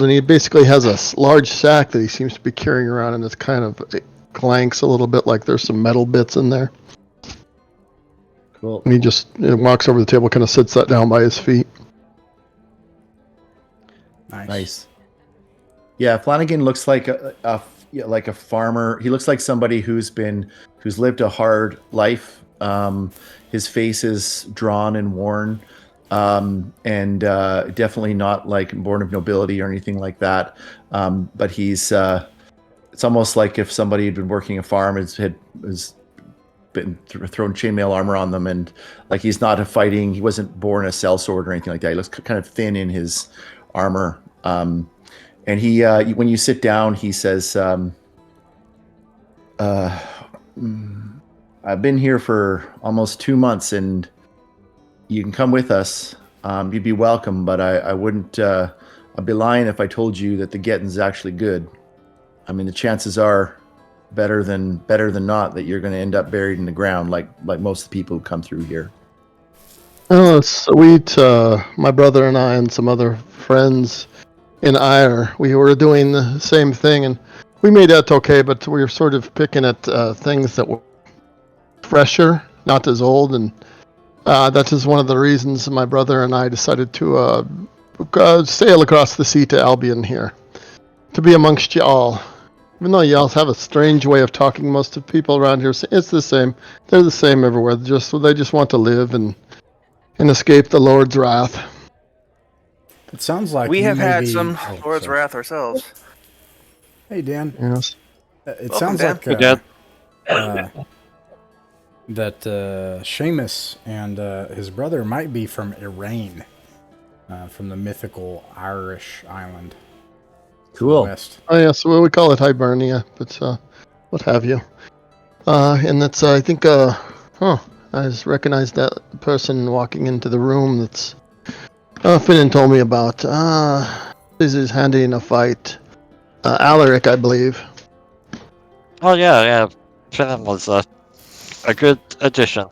And he basically has a large sack that he seems to be carrying around, and it clanks a little bit like there's some metal bits in there. Cool. And he just walks over the table, kind of sits that down by his feet. Nice. Yeah, Flanagan looks like a farmer. He looks like somebody who's lived a hard life. His face is drawn and worn, and definitely not like born of nobility or anything like that. But he's it's almost like if somebody had been working a farm, has been thrown chainmail armor on them, and like he's not he wasn't born a sellsword or anything like that. He looks kind of thin in his armor. And he, when you sit down, he says, I've been here for almost 2 months, and you can come with us. You'd be welcome, but I wouldn't, I'd be lying if I told you that the getting's actually good. I mean, the chances are better than not that you're going to end up buried in the ground like most of the people who come through here. Oh, it's sweet. My brother and I and some other friends in Ire, we were doing the same thing, and we made that okay, but we were sort of picking at things that were fresher, not as old, and that is one of the reasons my brother and I decided to sail across the sea to Albion here, to be amongst you all. Even though you all have a strange way of talking, most of the people around here, it's the same. They're the same everywhere. They just want to live and escape the Lord's wrath. It sounds like we have had some Lord's wrath ourselves. Hey, Dan. Yes. It Welcome, sounds Dan. like that Seamus and his brother might be from Irane, from the mythical Irish island. Cool. West. Oh, yes, well, we call it Hibernia, but what have you. And that's, I think, I just recognized that person walking into the room that's Finnan told me about. This is handy in a fight. Alaric, I believe. Oh yeah. Finnan was a good addition.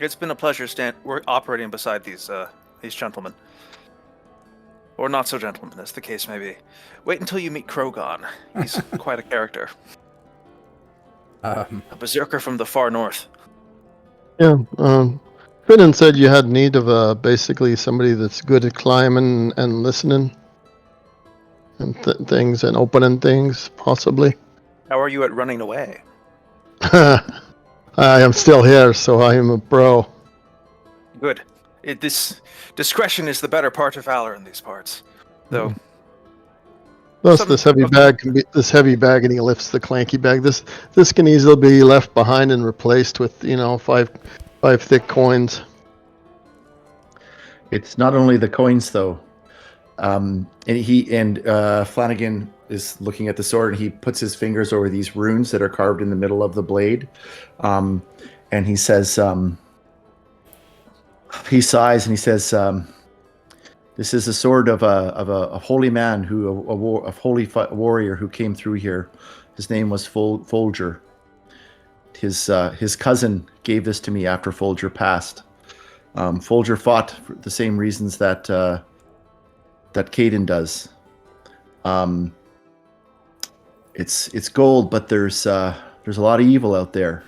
It's been a pleasure we're operating beside these gentlemen. Or not so gentlemen, as the case may be. Wait until you meet Krogon. He's quite a character. A berserker from the far north. Yeah, Finnan said you had need of basically somebody that's good at climbing and listening and things and opening things, possibly. How are you at running away? I am still here, so I am a pro. Good. This discretion is the better part of valor in these parts, though. Plus, this heavy bag, and he lifts the clanky bag. This can easily be left behind and replaced with, five thick coins. It's not only the coins though. And Flanagan is looking at the sword, and he puts his fingers over these runes that are carved in the middle of the blade. And he says, he sighs and he says, this is the sword of a holy man a holy warrior who came through here. His name was Folger. His cousin gave this to me after Folger passed. Folger fought for the same reasons that Caden does. It's gold, but there's a lot of evil out there.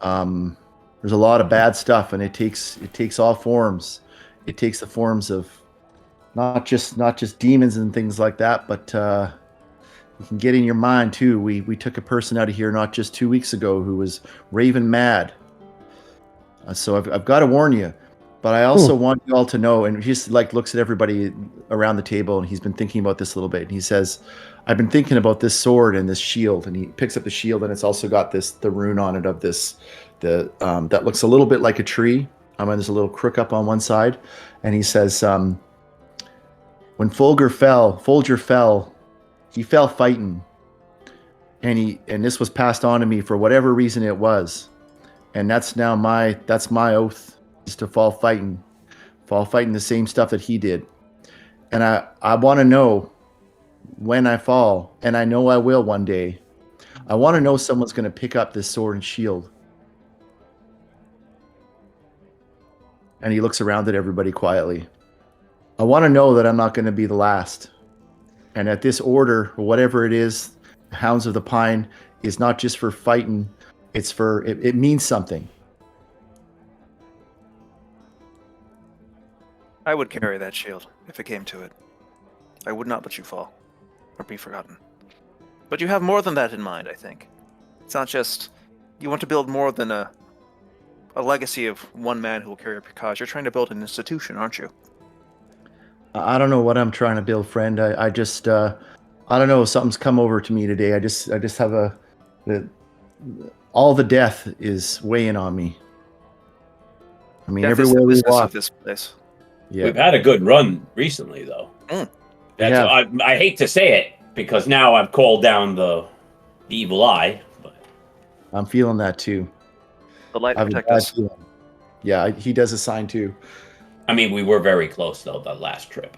There's a lot of bad stuff, and it takes all forms. It takes the forms of not just demons and things like that, but you can get in your mind too. We took a person out of here not just 2 weeks ago who was raving mad. So I've got to warn you, but I also want you all to know. And he just looks at everybody around the table, and he's been thinking about this a little bit. And he says, "I've been thinking about this sword and this shield." And he picks up the shield, and it's also got the rune on it of that looks a little bit like a tree. And there's a little crook up on one side, and he says, "When Folger fell, he fell fighting, and this was passed on to me for whatever reason it was, and that's my oath, is to fall fighting the same stuff that he did, and I want to know when I fall, and I know I will one day. I want to know someone's going to pick up this sword and shield." And he looks around at everybody quietly. I want to know that I'm not going to be the last. And that this order, or whatever it is, Hounds of the Pine, is not just for fighting. It's for, it means something. I would carry that shield if it came to it. I would not let you fall or be forgotten. But you have more than that in mind, I think. It's not just you want to build more than a legacy of one man who will carry up your cause. You're trying to build an institution, aren't you? I don't know what I'm trying to build, friend. I just, I don't know. Something's come over to me today. I just have all the death is weighing on me. I mean, Death is everywhere the we business walk. of this place. Yeah. We've had a good run recently, though. That's I hate to say it because now I've called down the evil eye. But I'm feeling that too. The light I have a protect bad us. feeling. Yeah, he does a sign too. I mean, we were very close though that last trip.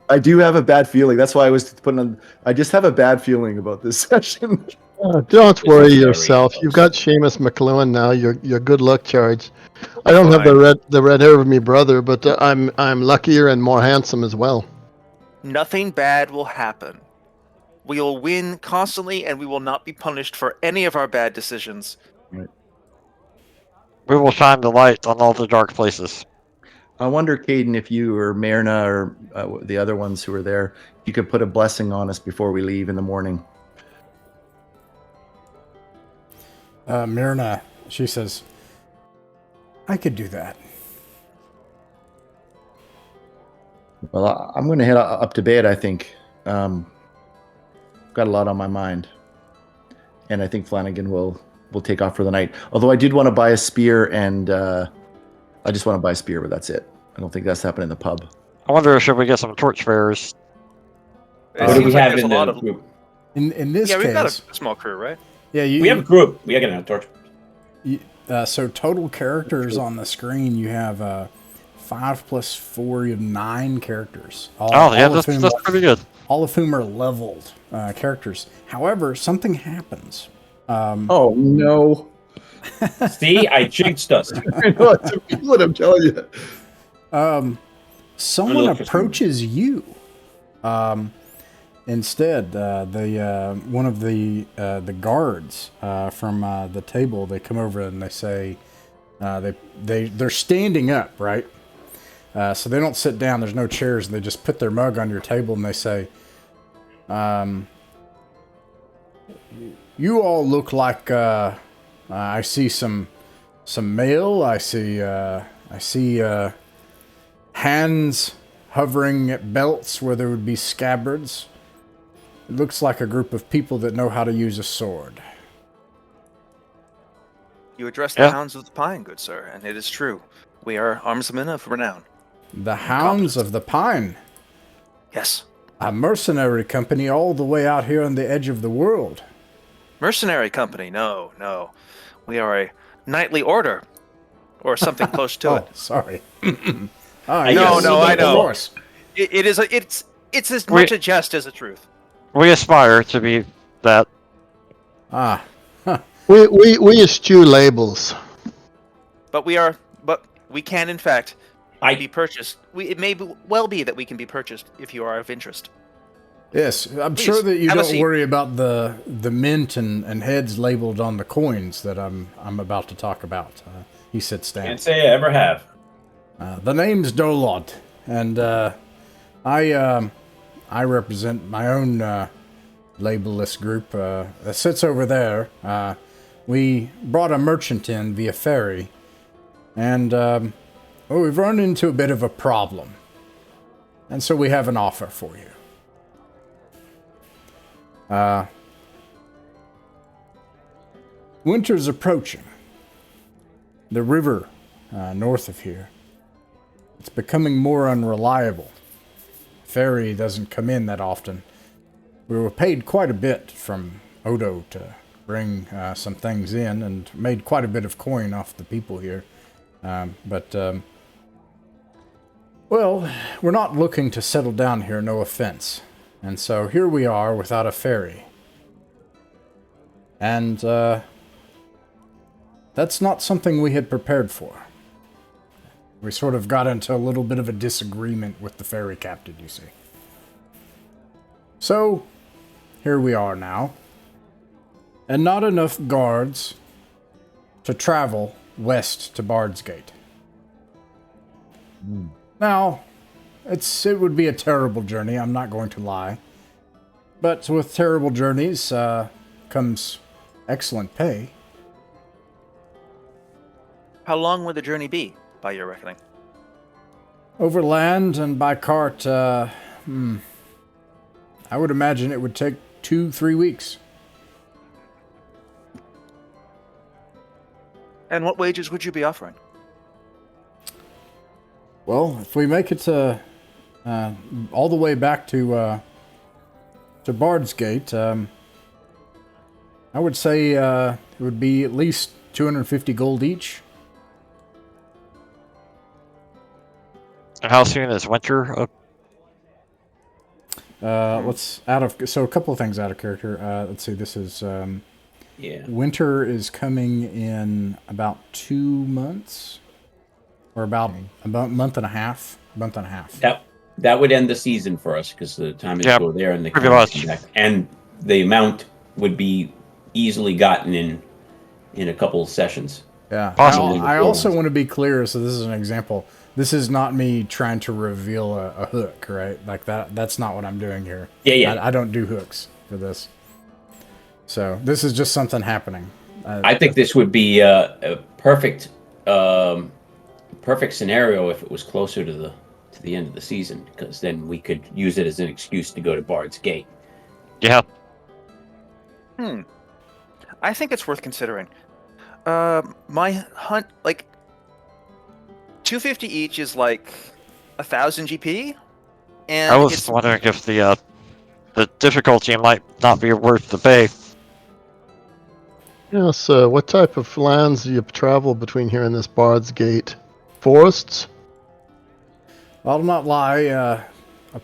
I do have a bad feeling. That's why I was putting on. I just have a bad feeling about this session. Don't worry very yourself. close. You've got Seamus McLuhan now. Your good luck charge. I don't have Fine. the red hair of me brother, but I'm luckier and more handsome as well. Nothing bad will happen. We will win constantly, and we will not be punished for any of our bad decisions. We will shine the light on all the dark places. I wonder, Caden, if you or Myrna or the other ones who were there, you could put a blessing on us before we leave in the morning. Myrna, she says, I could do that. Well, I'm going to head up to bed, I think. Got a lot on my mind. And I think Flanagan will take off for the night. Although I did want to buy a spear, and I just want to buy a spear, but that's it. I don't think that's happening in the pub. I wonder, should we get some torch bearers? It What do seems we like have there's in a lot the of. group? In this Yeah, we've got case, a small crew, right? yeah, We have a group. We got a torch. so total characters on the screen, you have 5 plus 4, you have 9 characters. Oh, yeah, that's pretty good. All of whom are leveled characters. However, something happens. Oh, no. See, I jinxed us. I know, that's what I'm telling you. Someone look for approaches you. Instead, one of the guards from the table, they come over and they say, they're standing up, right? So they don't sit down. There's no chairs, and they just put their mug on your table and they say, "You all look like I see some mail. I see hands hovering at belts where there would be scabbards. It looks like a group of people that know how to use a sword." You address the Yeah. Hounds of the Pine, good sir, and it is true. We are armsmen of renown. The Hounds of the Pine, Yes. a mercenary company all the way out here on the edge of the world. Mercenary company, no. We are a knightly order, or something close to it. Sorry. No, I know. Of course. It's as much a jest as a truth. We aspire to be that. Ah, We eschew labels. But we can, in fact, be purchased. It may well be that we can be purchased if you are of interest. yes. I'm Please, sure that you have a don't seat. worry about the mint and heads labeled on the coins that I'm about to talk about. He sits down. Can't say I ever have. The name's Dolod, and I represent my own labelless group that sits over there. We brought a merchant in via ferry, and we've run into a bit of a problem, and so we have an offer for you. Winter's approaching. The river north of here, it's becoming more unreliable. Ferry doesn't come in that often. We were paid quite a bit from Odo to bring some things in and made quite a bit of coin off the people here. Well, we're not looking to settle down here, no offense. And so here we are without a ferry. And that's not something we had prepared for. We sort of got into a little bit of a disagreement with the ferry captain, you see. So, here we are now. And not enough guards to travel west to Bard's Gate. Now, it would be a terrible journey, I'm not going to lie. But with terrible journeys comes excellent pay. How long would the journey be, by your reckoning? Over land and by cart, I would imagine it would take 2-3 weeks. And what wages would you be offering? Well, if we make it all the way back to Bard's Gate, I would say it would be at least 250 gold each. And how soon is winter up? So a couple of things out of character. Let's see, this is winter is coming in about 2 months, or about a month and a half. That would end the season for us because the time is go there and the pretty much. Back. And the amount would be easily gotten in a couple of sessions. Yeah. Possibly. I also want to be clear. So this is an example. This is not me trying to reveal a hook, right? Like that. That's not what I'm doing here. Yeah. I don't do hooks for this. So this is just something happening. I think this would be a perfect scenario if it was closer to the end of the season, because then we could use it as an excuse to go to Bard's Gate. Yeah. I think it's worth considering. My hunt, 250 each is 1,000 GP. And I was wondering if the difficulty might not be worth the pay. Yes, what type of lands do you travel between here and this Bard's Gate? Forests? I'll not lie, a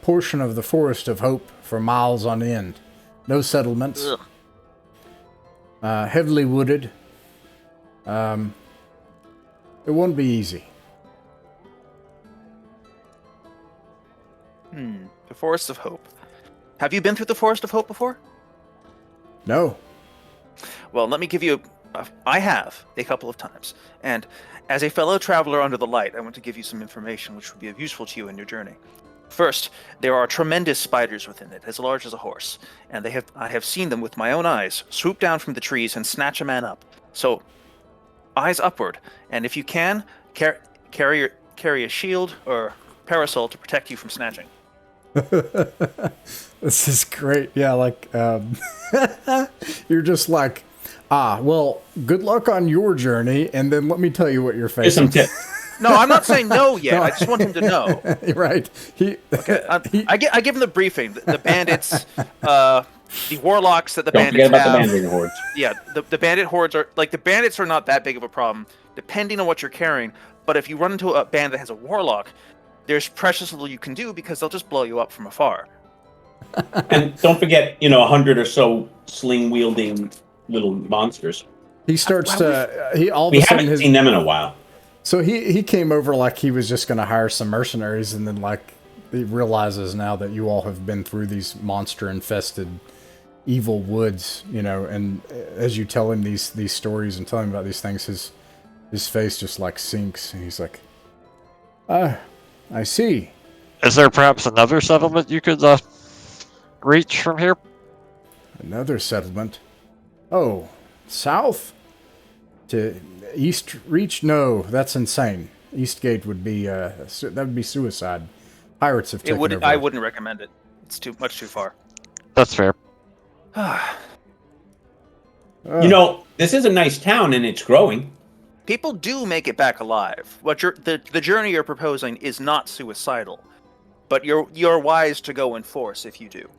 portion of the Forest of Hope for miles on end. No settlements. Heavily wooded. It won't be easy. The Forest of Hope. Have you been through the Forest of Hope before? No. Well, let me give you I have a couple of times. And as a fellow traveler under the light, I want to give you some information which would be useful to you in your journey. First, there are tremendous spiders within it, as large as a horse, and I have seen them with my own eyes swoop down from the trees and snatch a man up. So, eyes upward, and if you can, carry a shield or parasol to protect you from snatching. This is great. Yeah, you're just like, well, good luck on your journey, and then let me tell you what you're facing. No, I'm not saying no yet. I just want him to know. Right. I give him the briefing. The bandits, the warlocks that the bandits have. Don't forget about the bandit hordes. Yeah, the bandit hordes are the bandits are not that big of a problem, depending on what you're carrying. But if you run into a band that has a warlock, there's precious little you can do because they'll just blow you up from afar. And don't forget, 100 or so sling-wielding little monsters. He starts to... We haven't seen them in a while. So he came over like he was just going to hire some mercenaries, and then he realizes now that you all have been through these monster-infested evil woods, and as you tell him these stories and tell him about these things, his face just sinks, and he's like, I see. Is there perhaps another settlement you could reach from here? Another settlement? Oh, south? To East Reach? No, that's insane. Eastgate would be that would be suicide. Pirates have taken over. I wouldn't recommend it. It's too far. That's fair. This is a nice town and it's growing. People do make it back alive. The journey you're proposing is not suicidal, but you're wise to go in force if you do.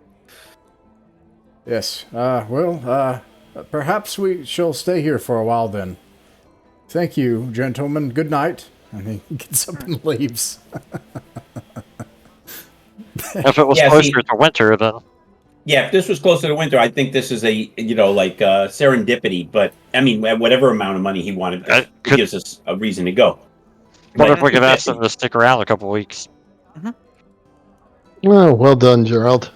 Yes. Perhaps we shall stay here for a while then. Thank you, gentlemen. Good night. And he gets up and leaves. If it was closer to winter, then... Yeah, if this was closer to winter, I think this is a, serendipity. But, I mean, whatever amount of money he wanted, it gives us a reason to go. What if we could ask them to stick around a couple weeks? Well done, Gerald.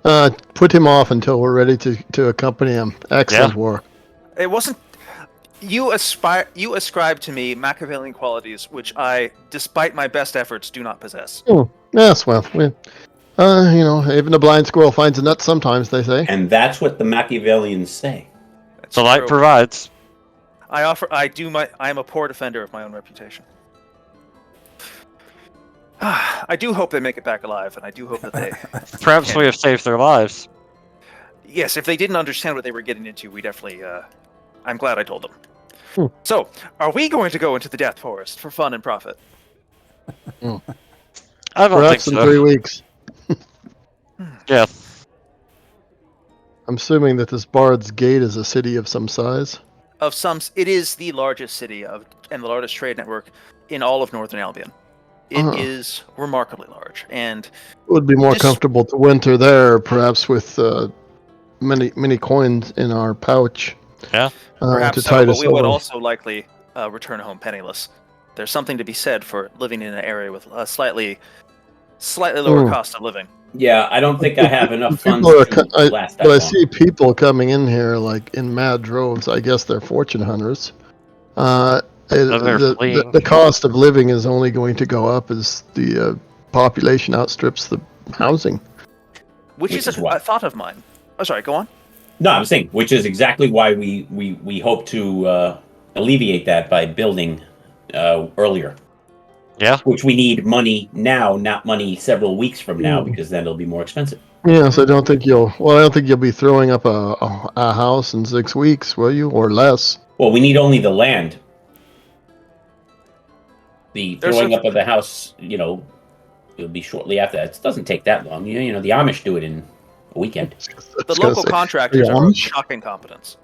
Put him off until we're ready to accompany him. Excellent work. It wasn't. You ascribe to me Machiavellian qualities, which I, despite my best efforts, do not possess. Yes, well, even a blind squirrel finds a nut sometimes, they say. And that's what the Machiavellians say. That's The light true. provides. I am a poor defender of my own reputation. I do hope they make it back alive, and I do hope that they... Perhaps we have saved their lives. Yes, if they didn't understand what they were getting into, we definitely... I'm glad I told them. So, are we going to go into the Death Forest for fun and profit? I don't Perhaps think in so. 3 weeks. Yeah. I'm assuming that this Bard's Gate is a city of some size. It is the largest city and the largest trade network in all of Northern Albion. It is remarkably large, and It would be more comfortable to winter there, perhaps with many coins in our pouch. Yeah. Perhaps to so, tide but us we would over. also likely return home penniless. There's something to be said for living in an area with a slightly lower cost of living. Yeah, I don't think I have enough funds People to last that but I long. see people coming in here like in mad droves. I guess they're fortune hunters. The cost of living is only going to go up as the population outstrips the housing. Which is a thought of mine. Oh, sorry, go on. No, I'm saying, which is exactly why we hope to alleviate that by building earlier. Yeah. Which we need money now, not money several weeks from now, because then it'll be more expensive. Yes, I don't think you'll be throwing up a house in 6 weeks, will you, or less? Well, we need only the land. The throwing up of the house, it'll be shortly after that. It doesn't take that long. The Amish do it in a weekend. The local contractors are of shocking competence.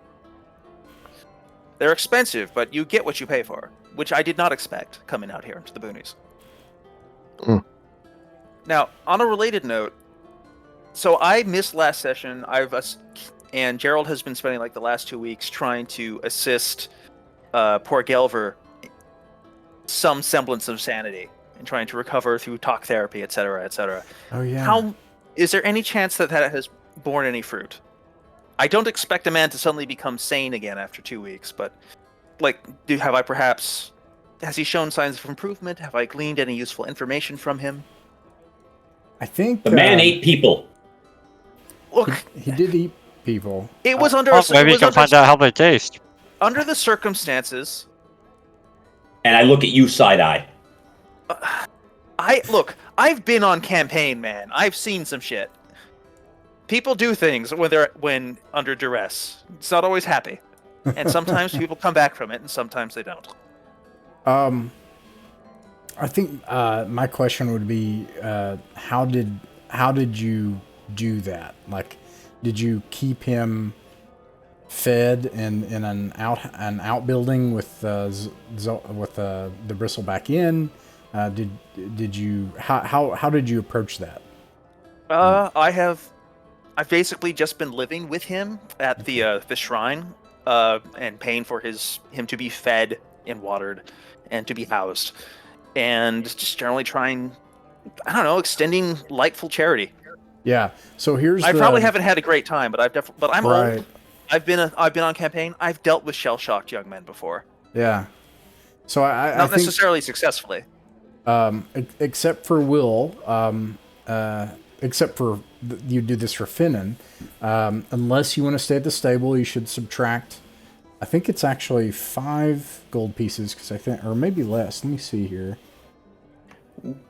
They're expensive, but you get what you pay for, which I did not expect coming out here into the boonies. Now, on a related note, so I missed last session. And Gerald has been spending like the last 2 weeks trying to assist poor Gelver some semblance of sanity and trying to recover through talk therapy, etc., etc. Oh yeah. Is there any chance that has borne any fruit? I don't expect a man to suddenly become sane again after 2 weeks, but has he shown signs of improvement? Have I gleaned any useful information from him? I think the man ate people. Look, he did eat people. It was under. Maybe you can find out how they taste. Under the circumstances. And I look at you side eye. I've been on campaign, man. I've seen some shit. People do things when under duress. It's not always happy, and sometimes people come back from it, and sometimes they don't. I think my question would be, how did you do that? Like, did you keep him fed in an outbuilding with the Bristleback Inn? Did you how did you approach that? I've basically just been living with him at the shrine, and paying for him to be fed and watered and to be housed, and just generally trying, I don't know, extending lightful charity. Yeah. So I probably haven't had a great time, but I'm right. old. I've been on campaign. I've dealt with shell-shocked young men before. Yeah. So I not think, necessarily successfully. Except for Will, except for you do this for Finnan, unless you want to stay at the stable, you should subtract. I think it's actually 5 gold pieces, because I think, or maybe less. Let me see here.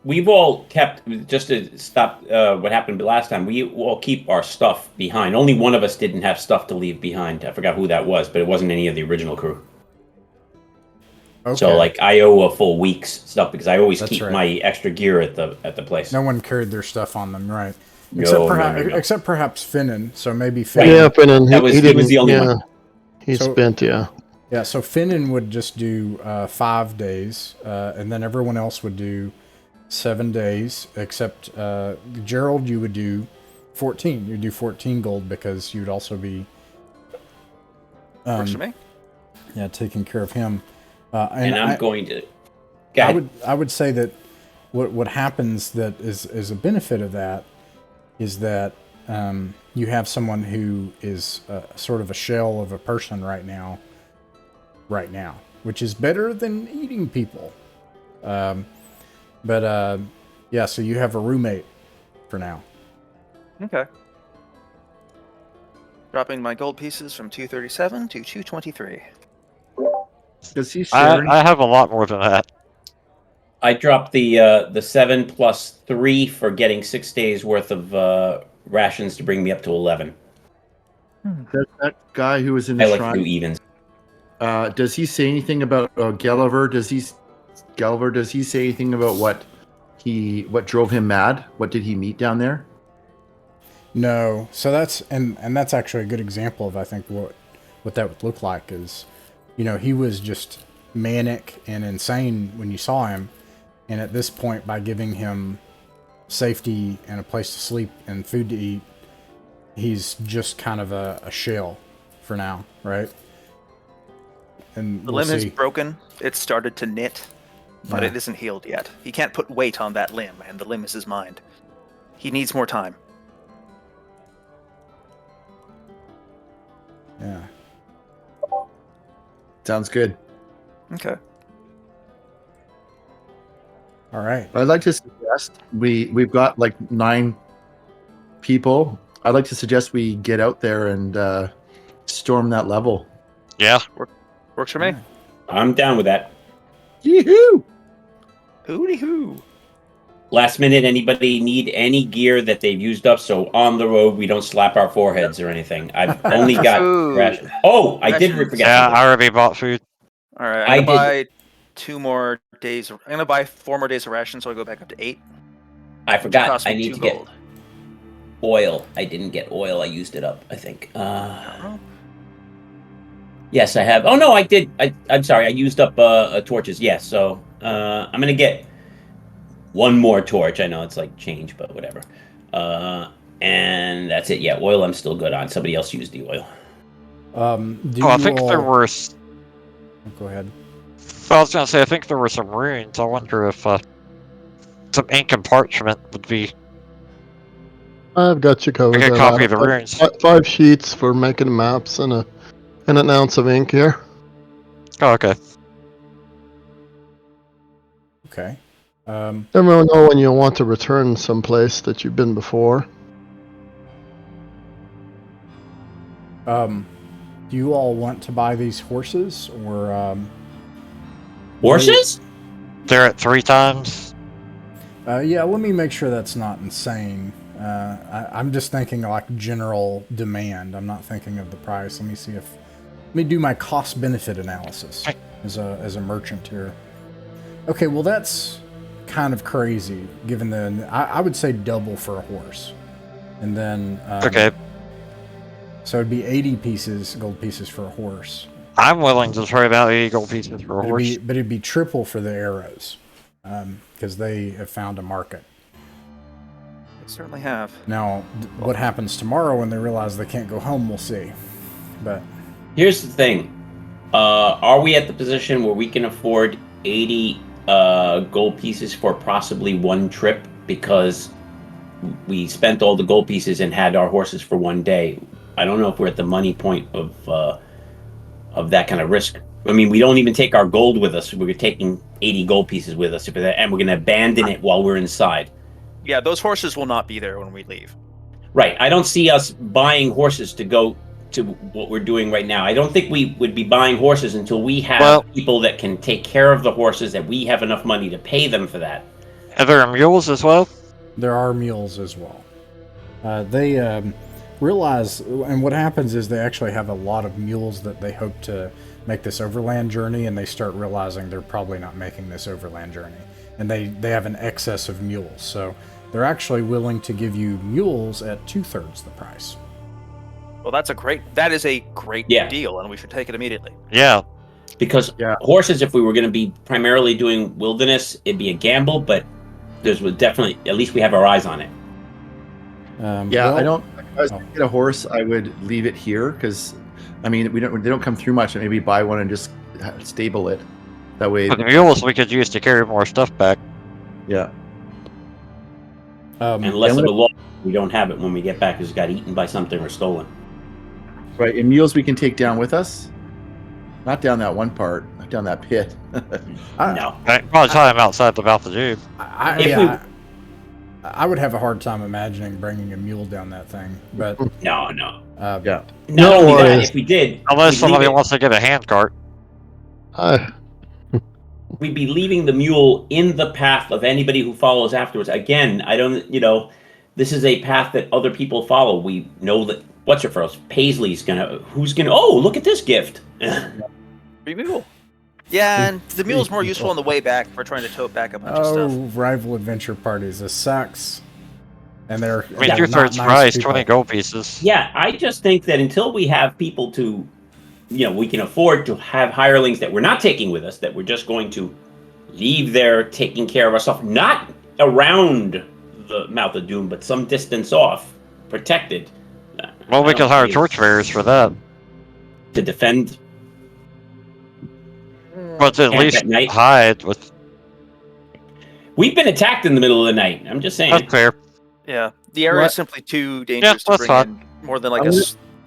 We've all kept, just to stop what happened last time, we all keep our stuff behind. Only one of us didn't have stuff to leave behind. I forgot who that was, but it wasn't any of the original crew. Okay. So, I owe a full week's stuff, because I always keep my extra gear at the place. No one carried their stuff on them, right? No. Except perhaps Finnan. So maybe Finnan. Yeah, Finnan. He was the only one. He spent, yeah. Yeah, so Finnan would just do 5 days, and then everyone else would do 7 days, except Gerald, you would do 14. You'd do 14 gold, because you'd also be Works for me. Yeah, taking care of him. And I'm going to Go ahead. I would say that what happens that is a benefit of that is that you have someone who is sort of a shell of a person right now, which is better than eating people. Yeah, so you have a roommate for now. Okay. Dropping my gold pieces from 237 to 223. Does he share? I have a lot more than that. I dropped the 7 plus 3 for getting 6 days worth of rations to bring me up to 11. That guy who was in the I like to shrine. do evens. Does he say anything about Gulliver? Does he say anything about what drove him mad? What did he meet down there? No, so that's that's actually a good example of I think what that would look like is, he was just manic and insane when you saw him, and at this point, by giving him safety and a place to sleep and food to eat, he's just kind of a shell for now, right? And The limb is broken. It started to knit, but it isn't healed yet. He can't put weight on that limb, and the limb is his mind. He needs more time. Yeah. Sounds good. Okay. All right. I'd like to suggest we've got like 9 people. I'd like to suggest we get out there and storm that level. Yeah. Works for me. I'm down with that. Yee-hoo! Hooty hoo. Last minute, anybody need any gear that they've used up? So on the road, we don't slap our foreheads or anything. I've only got Food. rations. Oh, I did Rations. forget. Yeah, something. I already bought food. All right, I I'm gonna did- buy 2 more days. I'm gonna buy 4 more days of rations, so I go back up to 8. I forgot. Cost me I need 2 to get gold. oil. I didn't get oil. I used it up, I think. Yes, I have. Oh, no, I did. I'm sorry. I used up torches. Yes, so I'm going to get 1 more torch. I know it's like change, but whatever. And that's it. Yeah, oil I'm still good on. Somebody else used the oil. I think there were. Go ahead. Well, I was gonna say I think there were some runes. I wonder if some ink and parchment would be I've got you covered. a good there, copy of the Adam. runes. 5 sheets for making maps and an ounce of ink here. Oh, okay. Okay. Never know when you'll want to return someplace that you've been before. Do you all want to buy these horses or Horses? They're at 3 times. yeah, let me make sure that's not insane. I'm just thinking like general demand. I'm not thinking of the price. Let me do my cost benefit analysis as a merchant here. Okay, well that's kind of crazy given I would say double for a horse. And then Okay. So it'd be 80 gold pieces for a horse. I'm willing to trade out 80 gold pieces for a horse. It'd be triple for the arrows, because they have found a market. They certainly have. Now, what happens tomorrow when they realize they can't go home, we'll see. But Here's the thing. Are we at the position where we can afford 80 gold pieces for possibly 1 trip? Because we spent all the gold pieces and had our horses for 1 day. I don't know if we're at the money point of that kind of risk. I mean, we don't even take our gold with us. We're taking 80 gold pieces with us, and we're going to abandon it while we're inside. Yeah, those horses will not be there when we leave. Right. I don't see us buying horses to go to what we're doing right now. I don't think we would be buying horses until we have people that can take care of the horses, that we have enough money to pay them for that. Are there mules as well? there are mules as well. They realize, and what happens is they actually have a lot of mules that they hope to make this overland journey, and they start realizing they're probably not making this overland journey. And they have an excess of mules, so they're actually willing to give you mules at 2/3 the price. Well, that is a great deal, and we should take it immediately. Yeah. Because horses, if we were going to be primarily doing wilderness, it'd be a gamble, but there's definitely, at least we have our eyes on it. If I was to get a horse, I would leave it here because, I mean, they don't come through much. And maybe buy one and just stable it. That way, But the mules we could use to carry more stuff back. yeah. And less of a loss. We don't have it when we get back because it got eaten by something or stolen. Right, and mules we can take down with us. Not down that one part, not down that pit. No. By the time outside the mouth of Doom. I would have a hard time imagining bringing a mule down that thing, but No. Yeah. Not only that, worries. if we did, Unless we'd somebody leave it- wants to get a handcart. we'd be leaving the mule in the path of anybody who follows afterwards. Again, I don't, this is a path that other people follow. We know that, what's your first? Paisley's who's gonna, oh, look at this gift. Free mule. Yeah, and the mule's more useful on the way back for trying to tote back a bunch of stuff. rival adventure parties, this sucks. And they're I mean, they're 2/3 not nice price, people. 20 gold pieces. Yeah, I just think that until we have people to, we can afford to have hirelings that we're not taking with us, that we're just going to leave there taking care of our stuff, not around the Mouth of Doom, but some distance off, protected. Well, we I could don't hire see it. torchbearers for that. To defend. But at Camp least at night. hide with. We've been attacked in the middle of the night. I'm just saying. That's fair. Yeah, the area What? is simply too dangerous to that's bring fine. in more than like I'm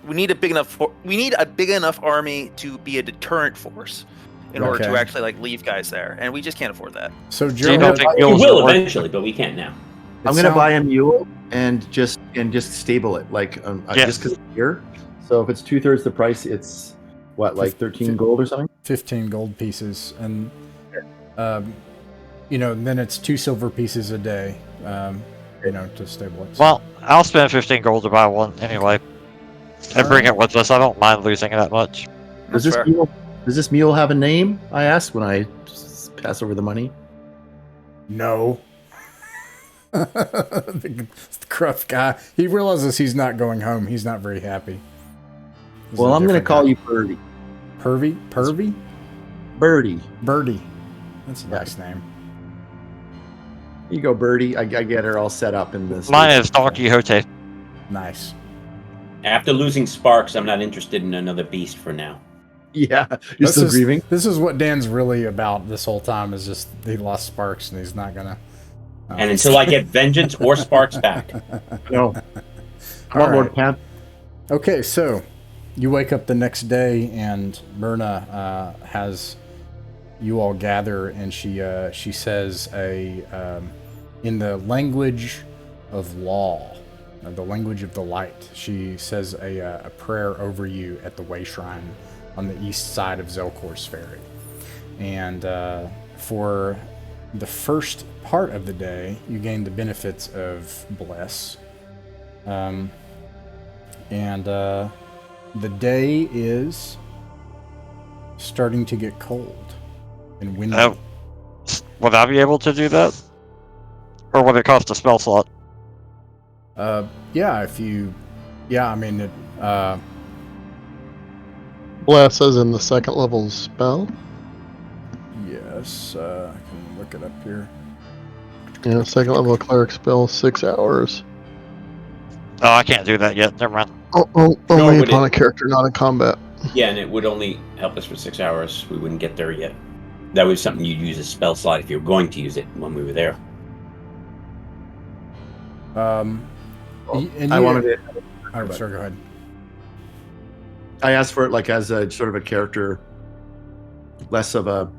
we need a big enough. We need a big enough army to be a deterrent force in order to Okay. actually leave guys there, and we just can't afford that. So So you don't Gerald, think We mules will work? eventually, but we can't now. I'm gonna buy a mule and just stable it, Yeah. just because it's here. So if it's 2/3 the price, it's what, like 13 gold or something? 15 gold pieces, and then it's 2 silver pieces a day, to stabilize. Well, I'll spend 15 gold to buy one anyway. And bring it with us. I don't mind losing that much. Does That's this fair. mule? Does this mule have a name? I asked when I pass over the money. No. the gruff guy. He realizes he's not going home. He's not very happy. This is Well, a I'm gonna different call guy. you Birdie. Pervy? Birdie. Birdie. That's a nice name. You go, Birdie. I get her all set up in this. Mine is Don Quixote. Nice. After losing Sparks, I'm not interested in another beast for now. Yeah, you're still grieving. This is what Dan's really about this whole time, is just he lost Sparks and he's not gonna. And until I get vengeance or Sparks back. No. Come All on, Lord right. Pam. Okay, so you wake up the next day and Myrna has you all gather, and she says in the language of law, the language of the light, she says a prayer over you at the Way Shrine on the east side of Zelkor's Ferry. And for the first part of the day, you gain the benefits of Bless. And the day is starting to get cold and windy. Would I be able to do that? Or would it cost a spell slot? Yeah, if you... Yeah, I mean, Bless as in the second level spell. yes, I can look it up here. Yeah, second level cleric spell, 6 hours. Oh, I can't do that yet. Never mind. Only would upon it- a character not in combat. Yeah, and it would only help us for 6 hours. We wouldn't get there yet. That was something you'd use as spell slot if you were going to use it when we were there. And I you- wanted it. Oh, sorry, go ahead. I asked for it like as a sort of a character, less of a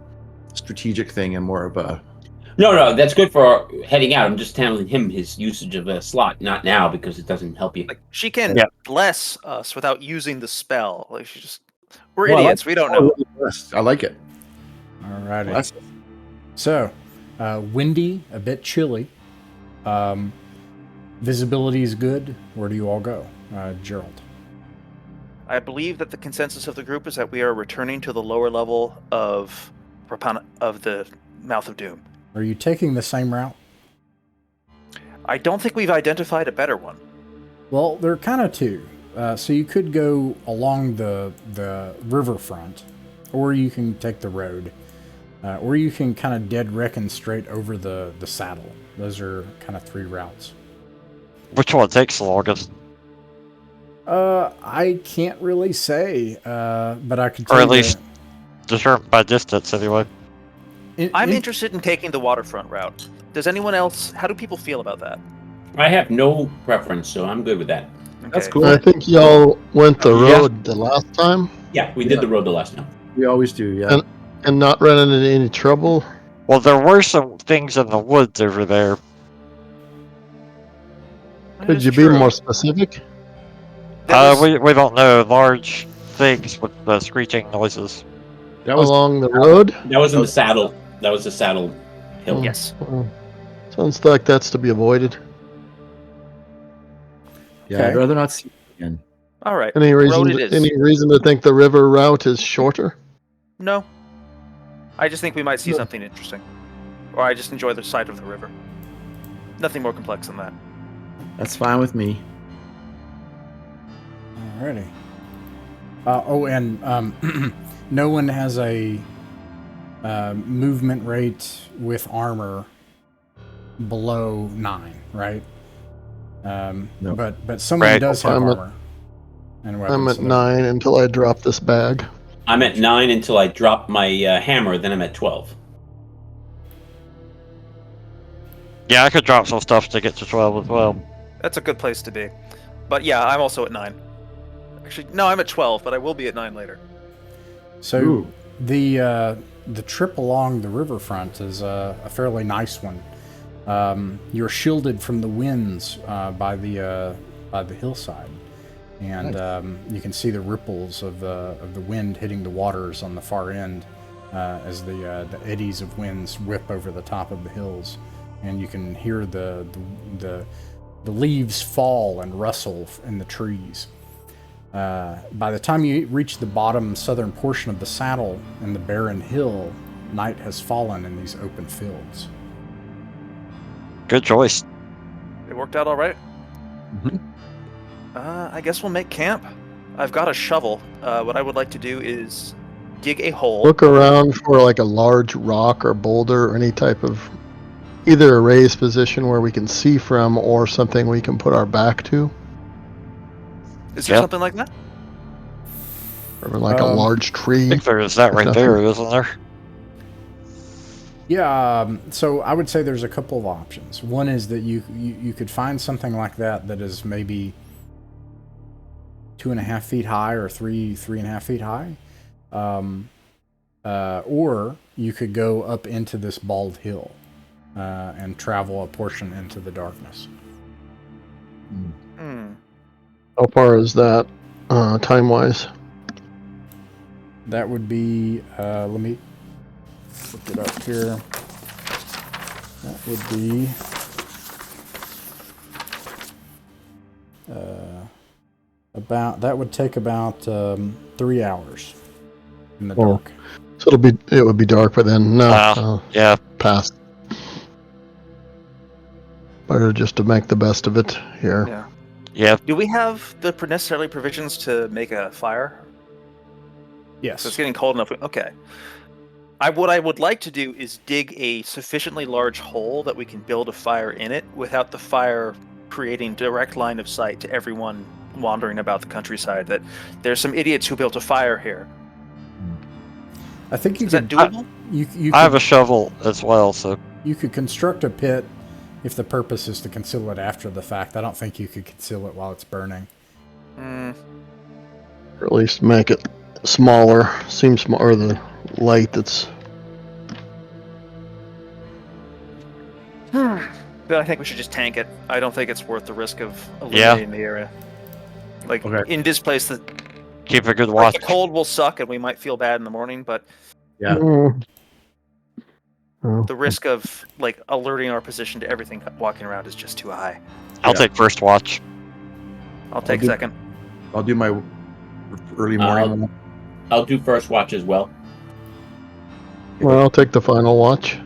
strategic thing and more of a. No, that's good for heading out. I'm just telling him his usage of a slot, not now because it doesn't help you. Like she can Yeah. bless us without using the spell. Like she just, we're Well, I idiots. We don't know. I like it. Alrighty. Bless. So, windy, a bit chilly. Visibility is good. Where do you all go? Gerald. I believe that the consensus of the group is that we are returning to the lower level of the Mouth of Doom. Are you taking the same route? I don't think we've identified a better one. Well, there are kind of two. So you could go along the riverfront, or you can take the road, or you can kind of dead reckon straight over the saddle. Those are kind of 3 routes. Which one takes the longest? I can't really say, but I can tell Or at you least determined by distance, anyway. I'm interested in taking the waterfront route. Does anyone else? How do people feel about that? I have no preference, so I'm good with that. That's Okay. cool. I think y'all went the Yeah. road the last time Yeah, we did the road the last time. We always do, yeah. and not running into any trouble. Well, there were some things in the woods over there. That Could is you be true. more specific? That was- We don't know. Large things with screeching noises. That was Along the road? That was in the saddle. That was the saddle hill. Yes. Sounds like that's to be avoided. yeah. I'd rather not see it again. All right. Any reason? Road it is. Any reason to think the river route is shorter? No. I just think we might see No. something interesting, or I just enjoy the sight of the river. Nothing more complex than that. That's fine with me. Alrighty. And no one has a movement rate with armor below 9, right? No. But someone Right. does have I'm at- armor and weapons. I'm at so that- 9 until I drop this bag. I'm at 9 until I drop my hammer. Then I'm at 12. Yeah, I could drop some stuff to get to 12 as well. That's a good place to be. But yeah, I'm also at 9. Actually, no, I'm at 12, but I will be at 9 later. So Ooh. the trip along the riverfront is a fairly nice one. You're shielded from the winds by the hillside, and you can see the ripples of the wind hitting the waters on the far end as the eddies of winds whip over the top of the hills, and you can hear the leaves fall and rustle in the trees. By the time you reach the bottom southern portion of the saddle and the barren hill, night has fallen in these open fields. Good choice. It worked out all right. Mhm. I guess we'll make camp. I've got a shovel. What I would like to do is dig a hole. Look around for like a large rock or boulder or any type of either a raised position where we can see from or something we can put our back to. Is there Yeah. something like that? Or like a large I tree. think there is that right Nothing. there, isn't there? Yeah, so I would say there's a couple of options. One is that you could find something like that is maybe 2.5 feet high or 3.5 feet high. Or you could go up into this bald hill and travel a portion into the darkness. Hmm. How far is that time wise? That would be, let me look it up here. That would be that would take about 3 hours in the Oh. dark. So it would be dark by then. No, Yeah. pass. Better just to make the best of it here. Yeah. Yeah. Do we have the necessary provisions to make a fire? Yes. So it's getting cold enough. Okay. What I would like to do is dig a sufficiently large hole that we can build a fire in it without the fire creating direct line of sight to everyone wandering about the countryside. That there's some idiots who built a fire here. I think you Is that could doable? you I have could, a shovel as well, so you could construct a pit if the purpose is to conceal it after the fact. I don't think you could conceal it while it's burning. Hmm. Or at least make it smaller. Seems small, or the light that's. But I think we should just tank it. I don't think it's worth the risk of illuminating the area. Like Okay. in this place, the keep a good like, watch. the cold will suck, and we might feel bad in the morning. But Yeah. Oh. the risk of like alerting our position to everything walking around is just too high. I'll Yeah. take first watch. I'll take do- second. I'll do my early morning one. I'll do first watch as well. Well, I'll take the final watch.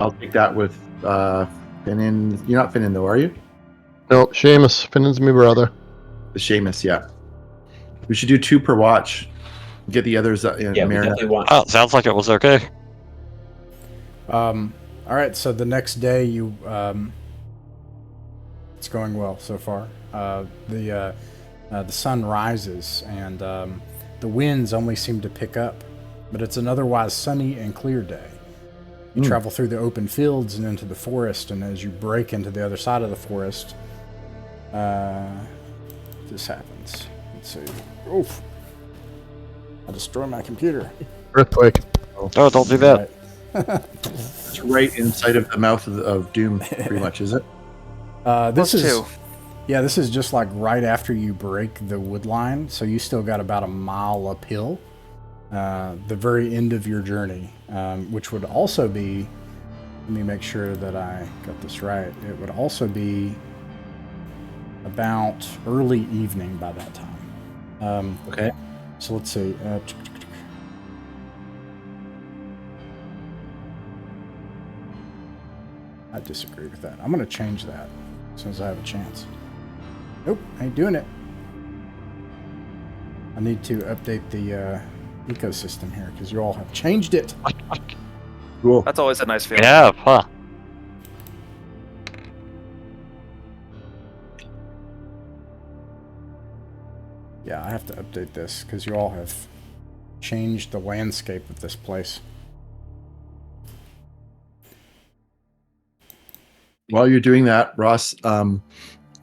I'll take that with Finnan. You're not Finnan though, are you? No, Seamus. Finnan's my brother. The Seamus, yeah. We should do 2 per watch. Get the others in Yeah, we Mariner. definitely want. Oh, sounds like it was okay. All right, so the next day it's going well so far. The sun rises and the winds only seem to pick up, but it's an otherwise sunny and clear day. You travel through the open fields and into the forest, and as you break into the other side of the forest, this happens. Let's see. Oof. I destroy my computer. Earthquake. Oh, don't do that. Right. It's right inside of the mouth of Doom, pretty much, is it? This is two. Yeah, this is just like right after you break the wood line, so you still got about a mile uphill. The very end of your journey, which would also be, let me make sure that I got this right. It would also be about early evening by that time. Okay. So let's see. I disagree with that. I'm going to change that as soon as I have a chance. Nope, ain't doing it. I need to update the ecosystem here because you all have changed it. Cool. That's always a nice feeling. Yeah, huh. Yeah, I have to update this because you all have changed the landscape of this place. While you're doing that, Ross,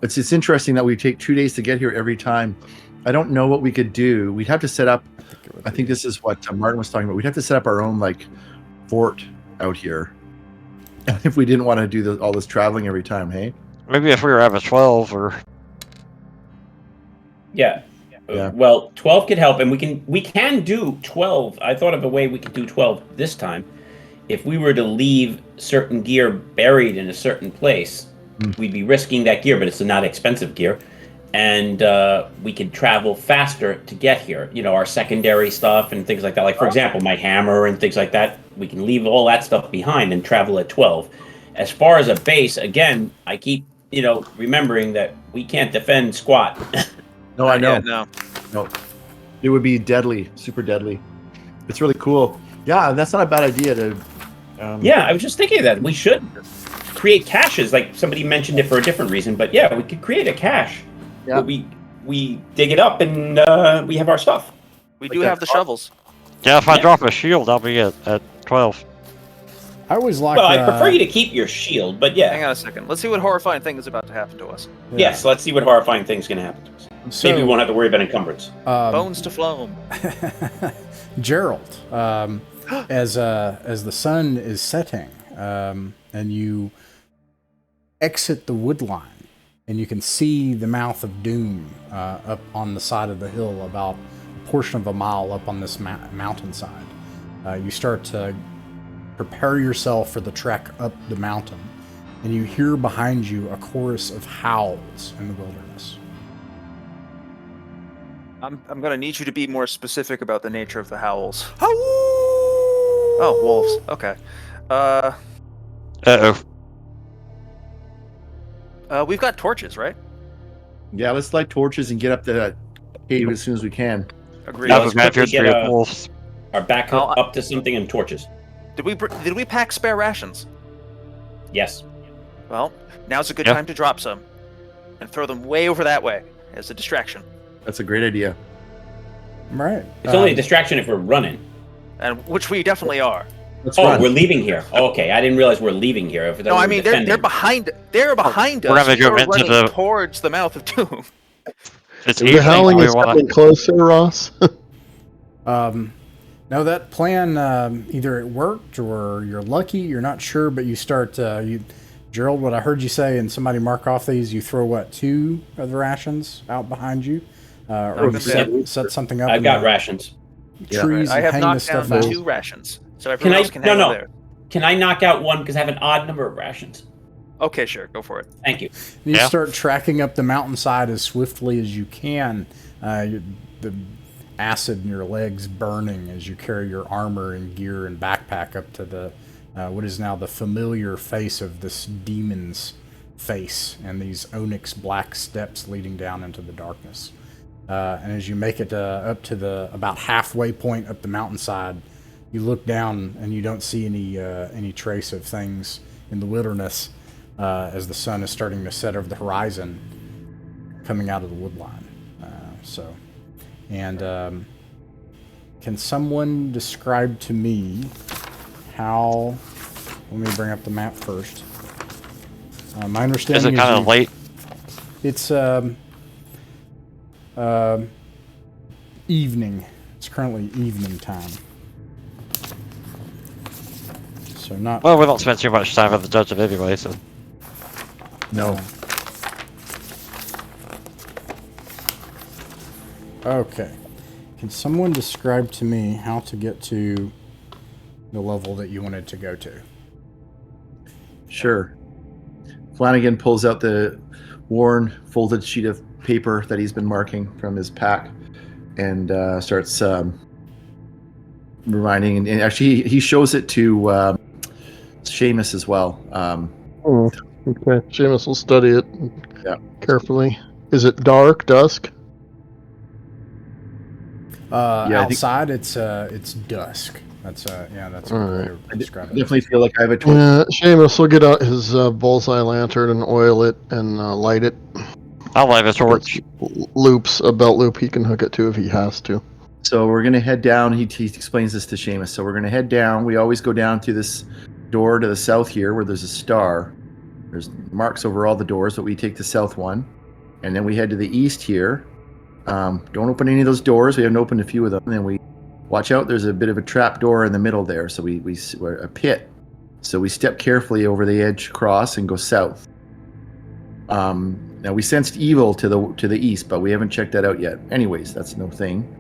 it's interesting that we take 2 days to get here every time. I don't know what we could do. We'd have to set up. I think this is what Martin was talking about. We'd have to set up our own fort out here if we didn't want to do all this traveling every time. Hey. Maybe if we were at a 12 or... Yeah. Yeah. Well, 12 could help, and we can do 12. I thought of a way we could do 12 this time. If we were to leave certain gear buried in a certain place, we'd be risking that gear, but it's not expensive gear, and we could travel faster to get here. You know, our secondary stuff and things like that. Like, for example, my hammer and things like that. We can leave all that stuff behind and travel at 12. As far as a base, again, I keep, remembering that we can't defend squat. No, I know. Yeah, No, it would be deadly, super deadly. It's really cool. Yeah, that's not a bad idea to. Yeah, I was just thinking of that. We should create caches, like somebody mentioned it for a different reason, but yeah, we could create a cache. Yeah. We dig it up and we have our stuff. We do have the shovels. Yeah, if I Yeah. drop a shield, I'll be at 12. I always like. Well, I prefer you to keep your shield, but yeah. Hang on a second. Let's see what horrifying thing is about to happen to us. Yes, let's see what horrifying thing's going to happen to us. So, Maybe we won't have to worry about encumbrance. Bones to Floam. Gerald, as the sun is setting, and you exit the wood line, and you can see the mouth of Doom up on the side of the hill, about a portion of a mile up on this mountainside. You start to prepare yourself for the trek up the mountain, and you hear behind you a chorus of howls in the wilderness. I'm going to need you to be more specific about the nature of the howls. Howl! Oh, wolves. Okay. We've got torches, right? Yeah, let's light torches and get up to that cave as soon as we can. Agreed. Yeah, let's but quickly history get of wolves. Our back Oh, up to something and torches. Did we pack spare rations? Yes. Well, now's a good Yeah. time to drop some and throw them way over that way as a distraction. That's a great idea. Right. It's only a distraction if we're running. And which we definitely are. Let's Oh, run. we're leaving here. Oh, okay, I didn't realize we're leaving here. If No, I mean they're behind. They're behind us. We're gonna go We're into running the- towards the mouth of doom. It's The howling evening. is We wanna... getting closer, Ross. No, that plan, either it worked or you're lucky, you're not sure, but you start, Gerald, what I heard you say, and somebody mark off these, you throw, 2 of the rations out behind you? Or you set something up I've in got the rations. trees I and have hang knocked this stuff down out. 2 rations, so Can everyone I? else can hang No, out no. there. Can I knock out one because I have an odd number of rations? Okay, sure, go for it. Thank you. You Yeah. start tracking up the mountainside as swiftly as you can. The acid in your legs burning as you carry your armor and gear and backpack up to the what is now the familiar face of this demon's face, and these onyx black steps leading down into the darkness. And as you make it up to the about halfway point up the mountainside, you look down and you don't see any trace of things in the wilderness as the sun is starting to set over the horizon, coming out of the wood line. Can someone describe to me how Let me bring up the map first. My Is understanding it kind of late? It's evening. It's currently evening time. So not. Well, we don't spend too much time with the dungeon anyway, so. No. Okay. Can someone describe to me how to get to the level that you wanted to go to? Sure. Flanagan pulls out the worn, folded sheet of paper that he's been marking from his pack and starts reminding. And actually, he shows it to Seamus as well. Okay. Seamus will study it carefully. Is it dark, dusk? I think- Outside, it's dusk. That's a good way to describe it. Definitely feel like I have a choice. Yeah, Seamus will get out his bullseye lantern and oil it and light it. I'll light a torch. Loops, a belt loop he can hook it to if he has to. So we're going to head down. He explains this to Seamus. So we're going to head down. We always go down through this door to the south here where there's a star. There's marks over all the doors, but we take the south one. And then we head to the east here. Don't open any of those doors. We haven't opened a few of them. And then we watch out. There's a bit of a trap door in the middle there. So we're a pit. So we step carefully over the edge across and go south. Now we sensed evil to the east, but we haven't checked that out yet. Anyways, that's no thing.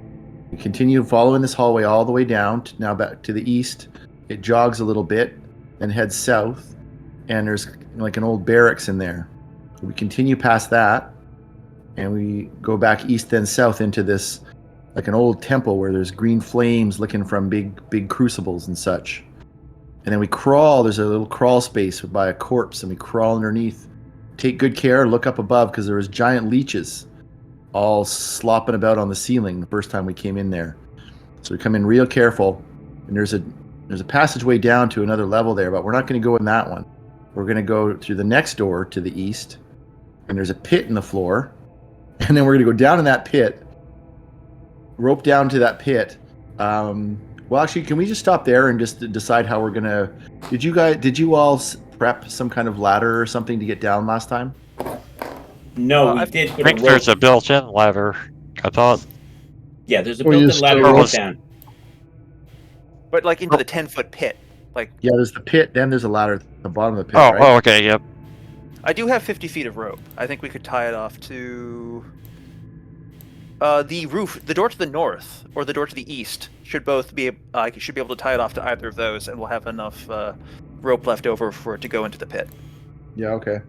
We continue following this hallway all the way down, now back to the east. It jogs a little bit, then heads south, and there's like an old barracks in there. We continue past that, and we go back east then south into this, like an old temple where there's green flames licking from big crucibles and such. And then we crawl. There's a little crawl space by a corpse, and we crawl underneath. Take good care, look up above, because there was giant leeches all slopping about on the ceiling the first time we came in there. So we come in real careful, and there's a passageway down to another level there, but we're not going to go in that one. We're going to go through the next door to the east, and there's a pit in the floor, and then we're going to go down in that pit, rope down to that pit. Well, actually, can we just stop there and just decide how we're going to... Did you all prep some kind of ladder or something to get down last time? No, we did I put think a there's rope. a built-in ladder. I thought. Yeah, there's a We built-in used to ladder to rope- get down. But like into the 10-foot pit. Like Yeah, there's the pit, then there's a ladder at the bottom of the pit, Oh, right? okay, yep. I do have 50 feet of rope. I think we could tie it off to the roof, the door to the north or the door to the east. Should both be. I should be able to tie it off to either of those, and we'll have enough rope left over for it to go into the pit. Yeah, okay.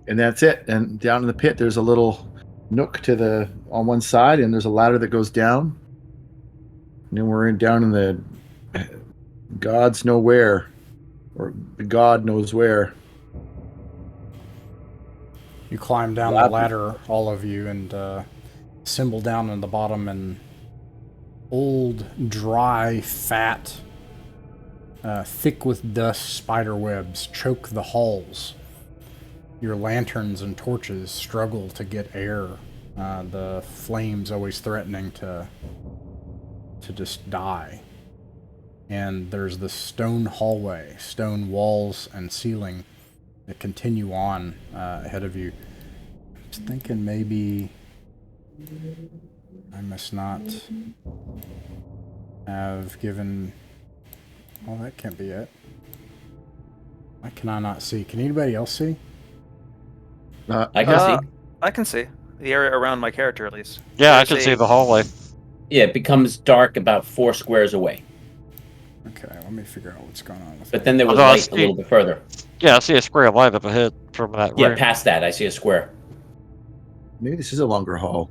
And that's it. And down in the pit, there's a little nook on one side, and there's a ladder that goes down. And then we're down in the gods know where, or the god knows where. You climb down the ladder, all of you, and assemble down in the bottom, and old, dry, fat, thick with dust spider webs choke the halls. Your lanterns and torches struggle to get air. The flames always threatening to just die. And there's this stone hallway, stone walls and ceiling that continue on ahead of you. I was thinking maybe I must not have given... Well, that can't be it. Why can I not see? Can anybody else see? I can see. I can see the area around my character at least. Yeah, I There's can a- see the hallway. Yeah, it becomes dark about 4 squares away. Okay, let me figure out what's going on with But that. then there was Oh, I light a see. little bit further. Yeah, I see a square of light up ahead from that Yeah, room. past that, I see a square. Maybe this is a longer hall.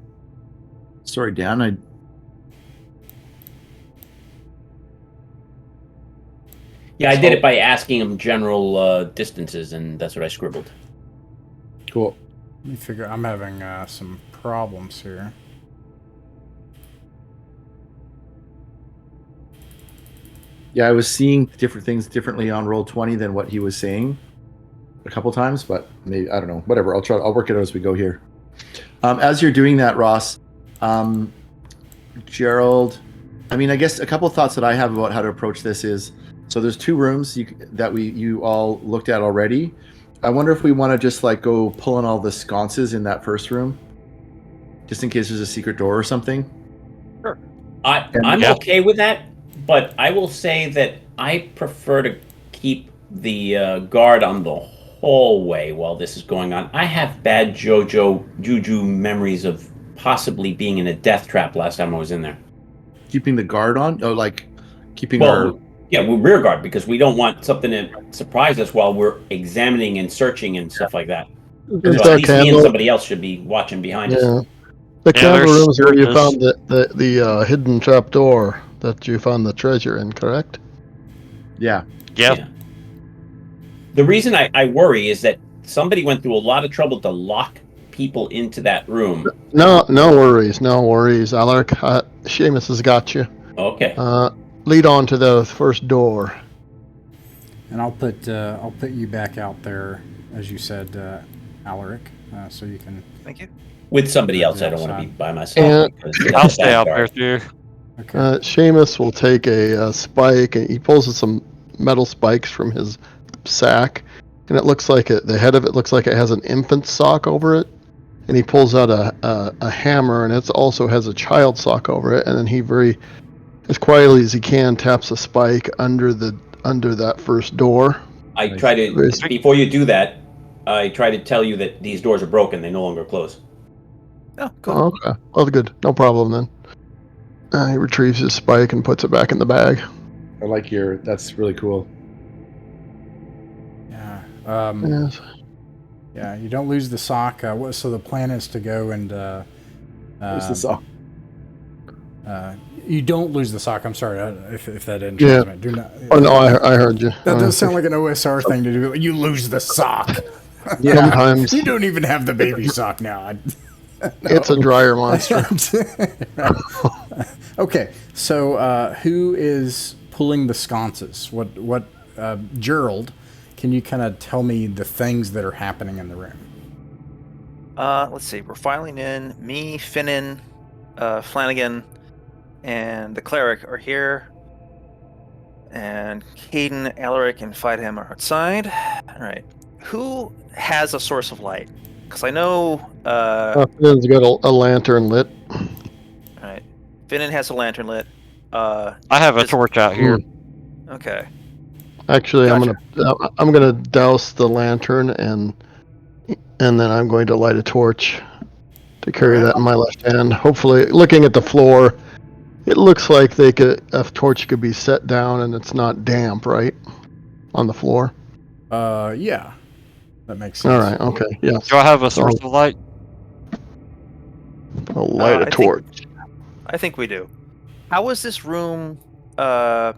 Sorry, Dan. Yeah, I did it by asking him general distances, and that's what I scribbled. Cool. Let me figure. I'm having some problems here. Yeah, I was seeing different things differently on Roll20 than what he was saying a couple times, but maybe, I don't know. Whatever. I'll work it out as we go here. As you're doing that, Ross, Gerald, I mean, I guess a couple of thoughts that I have about how to approach this is, so there's 2 rooms that you all looked at already. I wonder if we want to just like go pull in all the sconces in that first room, just in case there's a secret door or something. Sure. I'm okay with that, but I will say that I prefer to keep the guard on the hallway while this is going on. I have bad juju memories of possibly being in a death trap last time I was in there. Keeping the guard on? Oh, like keeping we're rear guard because we don't want something to surprise us while we're examining and searching and stuff like that. So at least me and somebody else should be watching behind us. The candle room is where you found the hidden trap door that you found the treasure in, correct? Yeah. Yeah. The reason I worry is that somebody went through a lot of trouble to lock people into that room. No worries. Alaric, Seamus has got you. Okay. Lead on to the first door. And I'll put you back out there, as you said, Alaric, so you can. Thank you. With somebody else, I don't want to be by myself. I'll stay out there too. Okay. Seamus will take a spike, and he pulls some metal spikes from his sack, and it looks like the head of it looks like it has an infant sock over it. And he pulls out a hammer, and it also has a child sock over it. And then he as quietly as he can, taps a spike under that first door. I try to before you do that. I try to tell you that these doors are broken; they no longer close. Oh, cool. Oh, okay. Well, good. No problem then. He retrieves his spike and puts it back in the bag. I like that's really cool. Yeah. Yes. Yeah. You don't lose the sock. So the plan is to go and. Where's the sock? You don't lose the sock. I'm sorry if that didn't transmit. Do not. Oh no, I heard you. That does sound like an OSR thing to do. You lose the sock. Yeah. Sometimes. You don't even have the baby sock now. No. It's a dryer monster. Okay, so who is pulling the sconces? What Gerald, can you kind of tell me the things that are happening in the room? Let's see. We're filing in. Me, Finnan, Flanagan, and the cleric are here. And Caden, Alaric, and Fideham are outside. All right. Who has a source of light? Because I know... Finnan's got a lantern lit. Alright. Finnan has a lantern lit. I have a torch out here. Okay. Actually, Gotcha. I'm gonna douse the lantern and then I'm going to light a torch to carry that in my left hand. Hopefully, looking at the floor, it looks like a torch could be set down and it's not damp, right? On the floor. Yeah. That makes sense. All right. Okay. Yeah. Do I have a source of light? I'll light a torch. I think we do. How was this room? I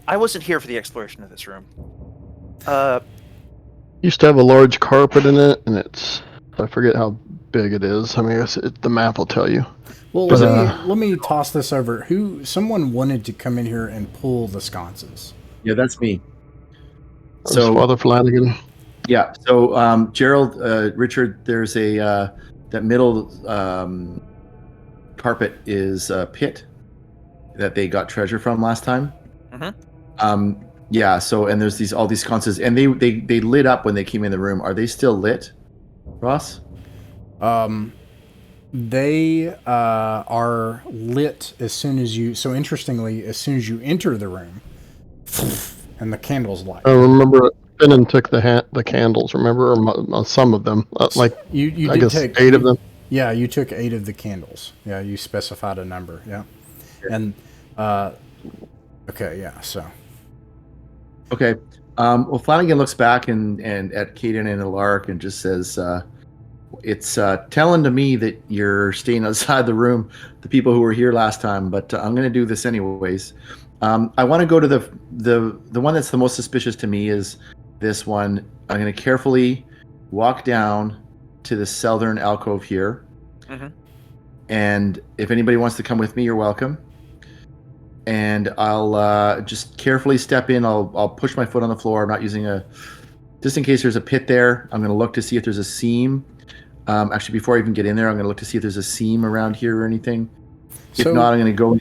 wasn't here for the exploration of this room. Used to have a large carpet in it, and I forget how big it is. I mean, the map will tell you. Well, let me toss this over. Someone wanted to come in here and pull the sconces. Yeah, that's me. So Father Flanagan. Yeah. So Gerald, Richard, there's that middle carpet is a pit that they got treasure from last time. Mm-hmm. Yeah. So and there's all these sconces, and they lit up when they came in the room. Are they still lit, Ross? They are lit as soon as you. So interestingly, as soon as you enter the room, and the candles light. I remember Finnan took the candles. Remember, or some of them, you I did guess take 8 of them. Yeah, you took 8 of the candles. Yeah, you specified a number. Yeah, and okay, yeah. So okay. Well, Flanagan looks back and at Caden and Alaric and just says, "It's telling to me that you're staying outside the room, the people who were here last time. But I'm going to do this anyways. I want to go to the one that's the most suspicious to me is this one. I'm going to carefully walk down to the southern alcove here, and if anybody wants to come with me, you're welcome. And I'll just carefully step in. I'll push my foot on the floor. I'm not using just in case there's a pit there. I'm going to look to see if there's a seam. Actually, before I even get in there, I'm going to look to see if there's a seam around here or anything. If not, I'm going to go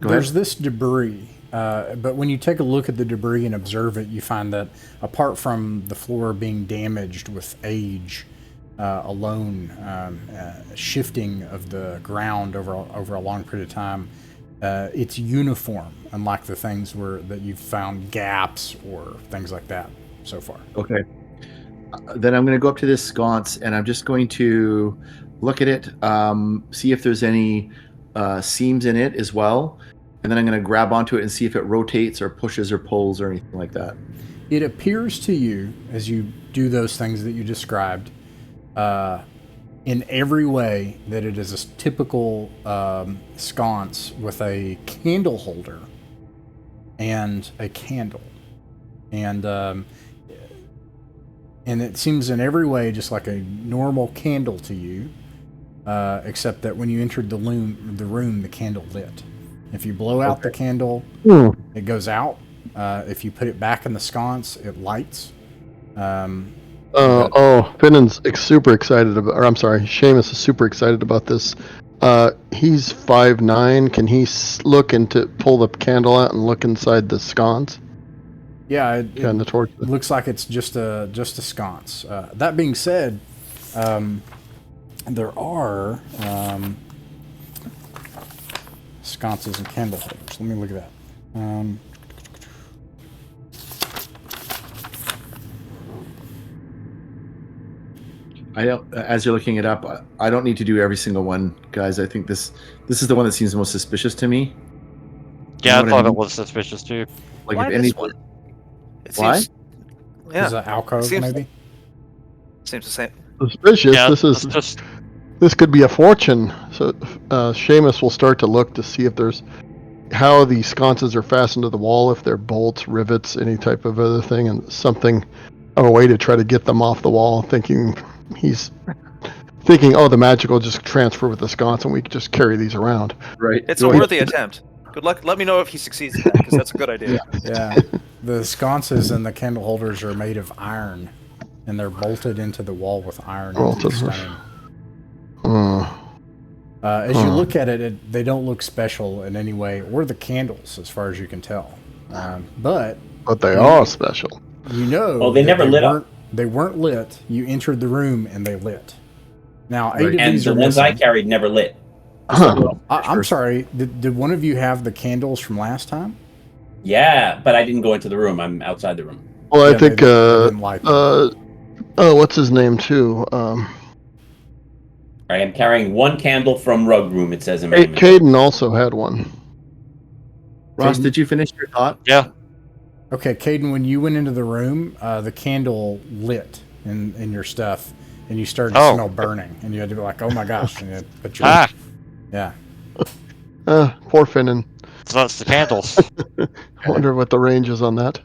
There's this debris, but when you take a look at the debris and observe it, you find that apart from the floor being damaged with age alone, shifting of the ground over a long period of time, it's uniform, unlike the things that you've found gaps or things like that so far. Okay. Then I'm going to go up to this sconce, and I'm just going to look at it, see if there's any seams in it as well. And then I'm going to grab onto it and see if it rotates or pushes or pulls or anything like that. It appears to you, as you do those things that you described, in every way that it is a typical sconce with a candle holder and a candle. And it seems in every way just like a normal candle to you, except that when you entered the room, the candle lit. If you blow out the candle, it goes out. If you put it back in the sconce, it lights. Finnan's super excited about, or I'm sorry, Seamus is super excited about this. He's 5'9". Can he look into, pull the candle out and look inside the sconce? Yeah, it the torch. Looks like it's just a sconce. That being said, there are sconces and candle holders. Let me look at that. I don't. As you're looking it up, I don't need to do every single one, guys. I think this is the one that seems most suspicious to me. Yeah, You know I what thought mean? it was suspicious too. Like Why if this any, one? It Why? Is Yeah, it alcove, Seems- maybe? seems the same. Suspicious. Yeah, this is it's just this could be a fortune. So Seamus will start to look to see if there's how the sconces are fastened to the wall, if they're bolts, rivets, any type of other thing, and something of a way to try to get them off the wall. Thinking, oh, the magic will just transfer with the sconce, and we can just carry these around. right? It's a worthy attempt. Good luck. Let me know if he succeeds in that, because that's a good idea. Yeah. The sconces and the candle holders are made of iron, and they're bolted into the wall with iron. Bolted. Stunning. As you look at it, they don't look special in any way, or the candles, as far as you can tell. But But they are special. you know, Oh, they that never lit up. They weren't lit. You entered the room and they lit. Now, Right. 8 of And these the are ones I missing. carried never lit. I'm sorry. Did one of you have the candles from last time? Yeah, but I didn't go into the room. I'm outside the room. Well, Yeah, I think they didn't light them. what's his name too? I am carrying one candle from rug room. It says in my inventory. Caden also had one. Ross, Caden? did you finish your thought? yeah. Okay, Caden, when you went into the room, the candle lit in your stuff, and you started to Oh. smell burning, and you had to be like, "Oh my gosh!" And you had to put your yeah. Poor Finnan. So it's the candles. I wonder what the range is on that.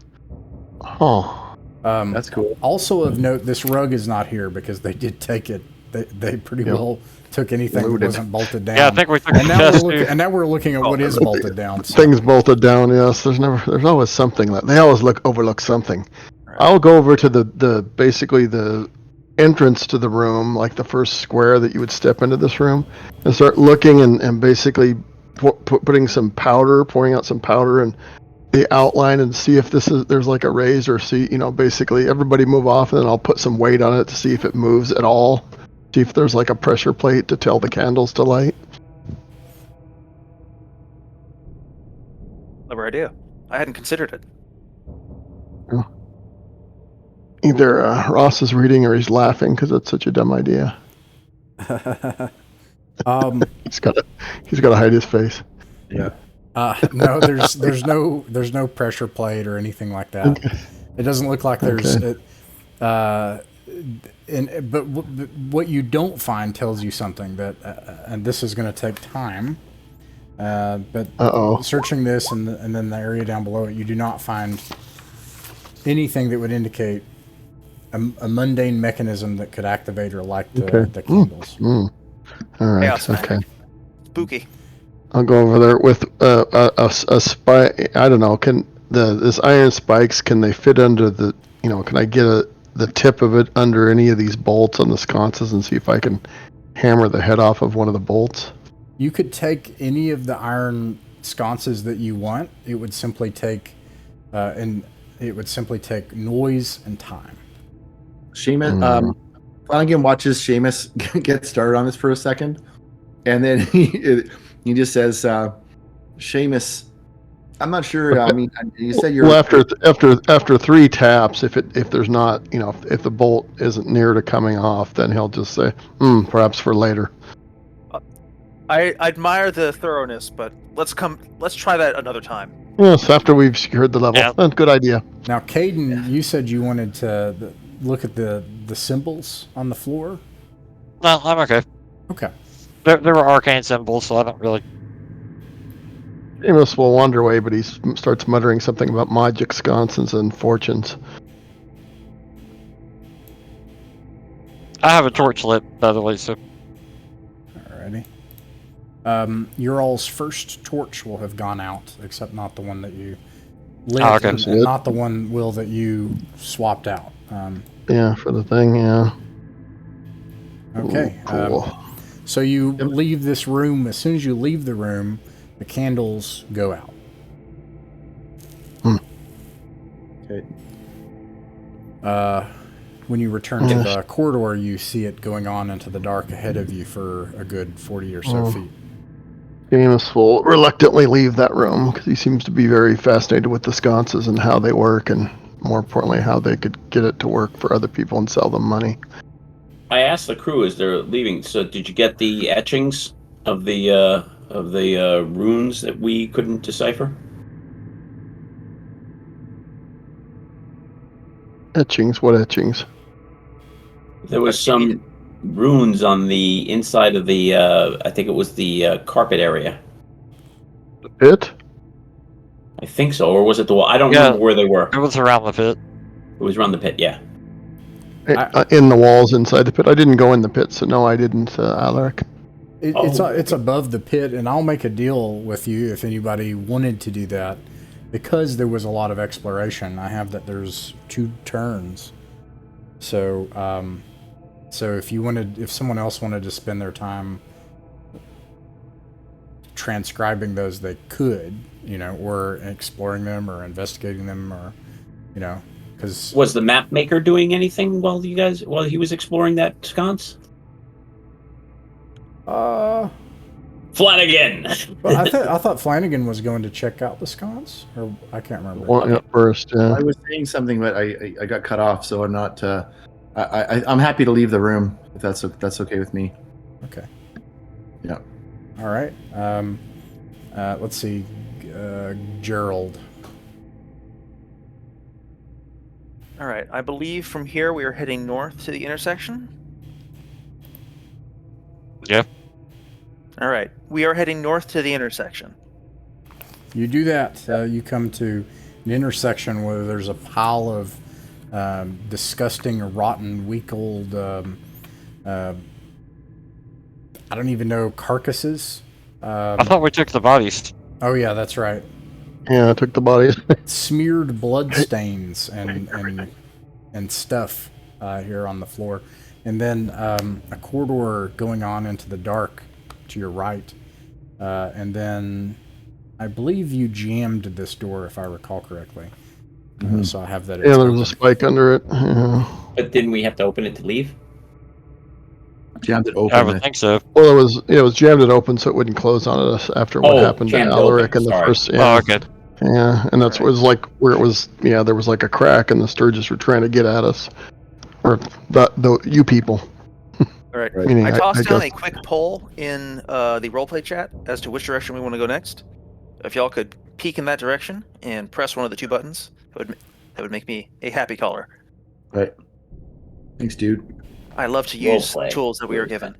Oh, That's cool. Also of note, this rug is not here because they did take it. They pretty well took anything that Looted. wasn't bolted down. Yeah, I think we took and the now we're chest looking, too. and now we're looking at what is bolted down. So. things bolted down. Yes, there's always something that they always overlook something. Right. I'll go over to the basically the entrance to the room, like the first square that you would step into this room, and start looking and basically pouring out some powder and the outline and see if there's like a raise or see, basically everybody move off, and then I'll put some weight on it to see if it moves at all. See if there's like a pressure plate to tell the candles to light. Clever idea. I hadn't considered it. Either Ross is reading or he's laughing because it's such a dumb idea. He's got to hide his face. Yeah. No, there's no pressure plate or anything like that. Okay. It doesn't look like there's. Okay. But what you don't find tells you something that, and this is going to take time. But searching this and then the area down below it, you do not find anything that would indicate a mundane mechanism that could activate or light the candles. All right. Chaos, man. Okay. Spooky. I'll go over there with a spike. I don't know. Can this iron spikes? Can they fit under the? Can I get the tip of it under any of these bolts on the sconces and see if I can hammer the head off of one of the bolts? You could take any of the iron sconces that you want, it would simply take noise and time. Seamus, Flanagan watches Seamus get started on this for a second, and then he just says, "Seamus, I'm not sure. I mean, you said you're after 3 taps, if there's not, if the bolt isn't near to coming off, then he'll just say, perhaps for later." I admire the thoroughness, but let's try that another time. Yes, after we've secured the level. Yeah. That's a good idea. Now, Caden, you said you wanted to look at the symbols on the floor. No, I'm okay. Okay. There were arcane symbols, so I don't really. Amos will wander away, but he starts muttering something about magic sconces and fortunes. I have a torch lit, by the way, so. Alrighty. Your all's first torch will have gone out, except not the one that you lit, Oh, okay. and not the one, Will, that you swapped out. Yeah, for the thing, yeah. Okay. Ooh, cool. So you leave this room. As soon as you leave the room, the candles go out. Okay. When you return to the corridor, you see it going on into the dark ahead of you for a good 40 or so feet. Amos will reluctantly leave that room because he seems to be very fascinated with the sconces and how they work, and more importantly, how they could get it to work for other people and sell them money. I asked the crew as they're leaving. So, did you get the etchings of the runes that we couldn't decipher? Etchings? What etchings? There was some runes on the inside of the. I think it was the carpet area. The pit? I think so, or was it the wall? I don't remember where they were. It was around the pit. It was around the pit, yeah. In the walls inside the pit. I didn't go in the pit, so no, I didn't, Alaric. It's above the pit, and I'll make a deal with you if anybody wanted to do that. Because there was a lot of exploration, I have that there's 2 turns. So, if someone else wanted to spend their time transcribing those, they could, or exploring them, or investigating them, or, because Was the map maker doing anything while he was exploring that sconce? Flanagan. Well, I thought Flanagan was going to check out the sconce, or I can't remember. One at first, yeah. I was saying something, but I got cut off, so I'm not. I'm happy to leave the room if that's okay with me. Okay. Yeah. All right. Let's see, Gerald. All right. I believe from here we are heading north to the intersection. Yeah. All right. We are heading north to the intersection. You do that. You come to an intersection where there's a pile of disgusting, rotten, week-old, I don't even know, carcasses. I thought we took the bodies. Oh yeah, that's right. Yeah, I took the bodies. Smeared blood stains and stuff here on the floor, and then a corridor going on into the dark to your right, and then I believe you jammed this door, if I recall correctly. So I have that. Yeah, there's a spike under it. Yeah. But didn't we have to open it to leave? Jammed it open. I would think so. Well, it was jammed it open so it wouldn't close on us after what happened to jammed Alaric open, in the sorry. first. Yeah, Oh, okay. yeah, and that's what it was like where it was. Yeah, there was like a crack, and the Sturges were trying to get at us, or you people. All right. Meaning, I tossed down guess- a quick poll in the roleplay chat as to which direction we want to go next. If y'all could peek in that direction and press one of the 2 buttons, that would make me a happy caller. Right. Thanks, dude. I love to use Roleplay. tools that we are given.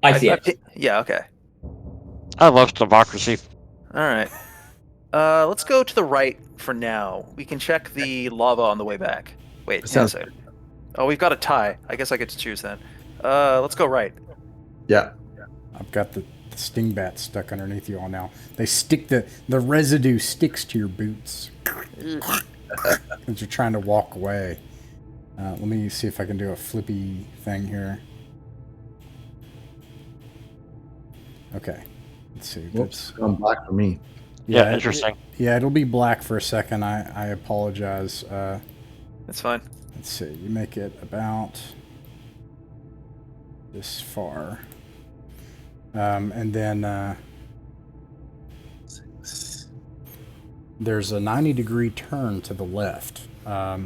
I see it. Yeah. Okay. I love democracy. All right. Let's go to the right for now. We can check the lava on the way back. Wait, hang on a second. Oh, we've got a tie. I guess I get to choose then. Let's go right. Yeah. I've got the sting bats stuck underneath you all now. They stick the residue sticks to your boots as you're trying to walk away. Let me see if I can do a flippy thing here. Okay. Let's see. Whoops, gone black for me. Yeah, interesting. It'll be black for a second. I apologize. That's fine. Let's see. You make it about this far. And then there's a 90-degree turn to the left. How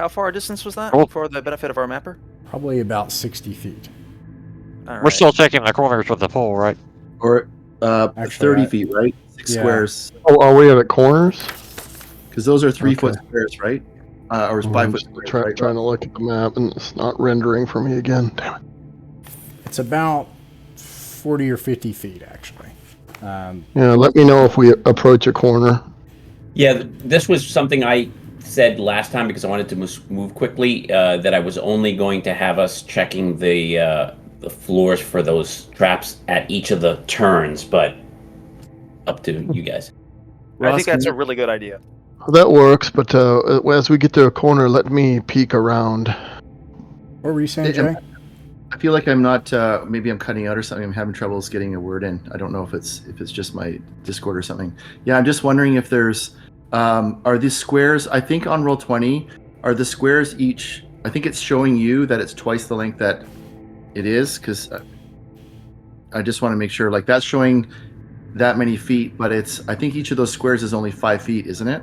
far a distance was that Cool. for the benefit of our mapper? Probably about 60 feet. All right. We're still taking the corners with the pole, right? Or Actually, 30 feet, right? 6 yeah. squares. Oh, are we at corners? Because those are 3-foot Okay. squares, right? Or I'm 5-foot just squares, trying right? to look at the map, and it's not rendering for me again. Damn it. It's about 40 or 50 feet, actually. Yeah, let me know if we approach a corner. Yeah, this was something I said last time because I wanted to move quickly. That I was only going to have us checking the floors for those traps at each of the turns, but up to you guys. I think that's a really good idea. That works, but as we get to a corner, let me peek around. What were you saying, Jay? I feel like I'm not. Maybe I'm cutting out or something. I'm having troubles getting a word in. I don't know if it's just my Discord or something. Yeah, I'm just wondering if there's. Are these squares? I think on Roll20, are the squares each? I think it's showing you that it's twice the length that it is, because I just want to make sure. Like that's showing that many feet, but it's. I think each of those squares is only 5 feet, isn't it?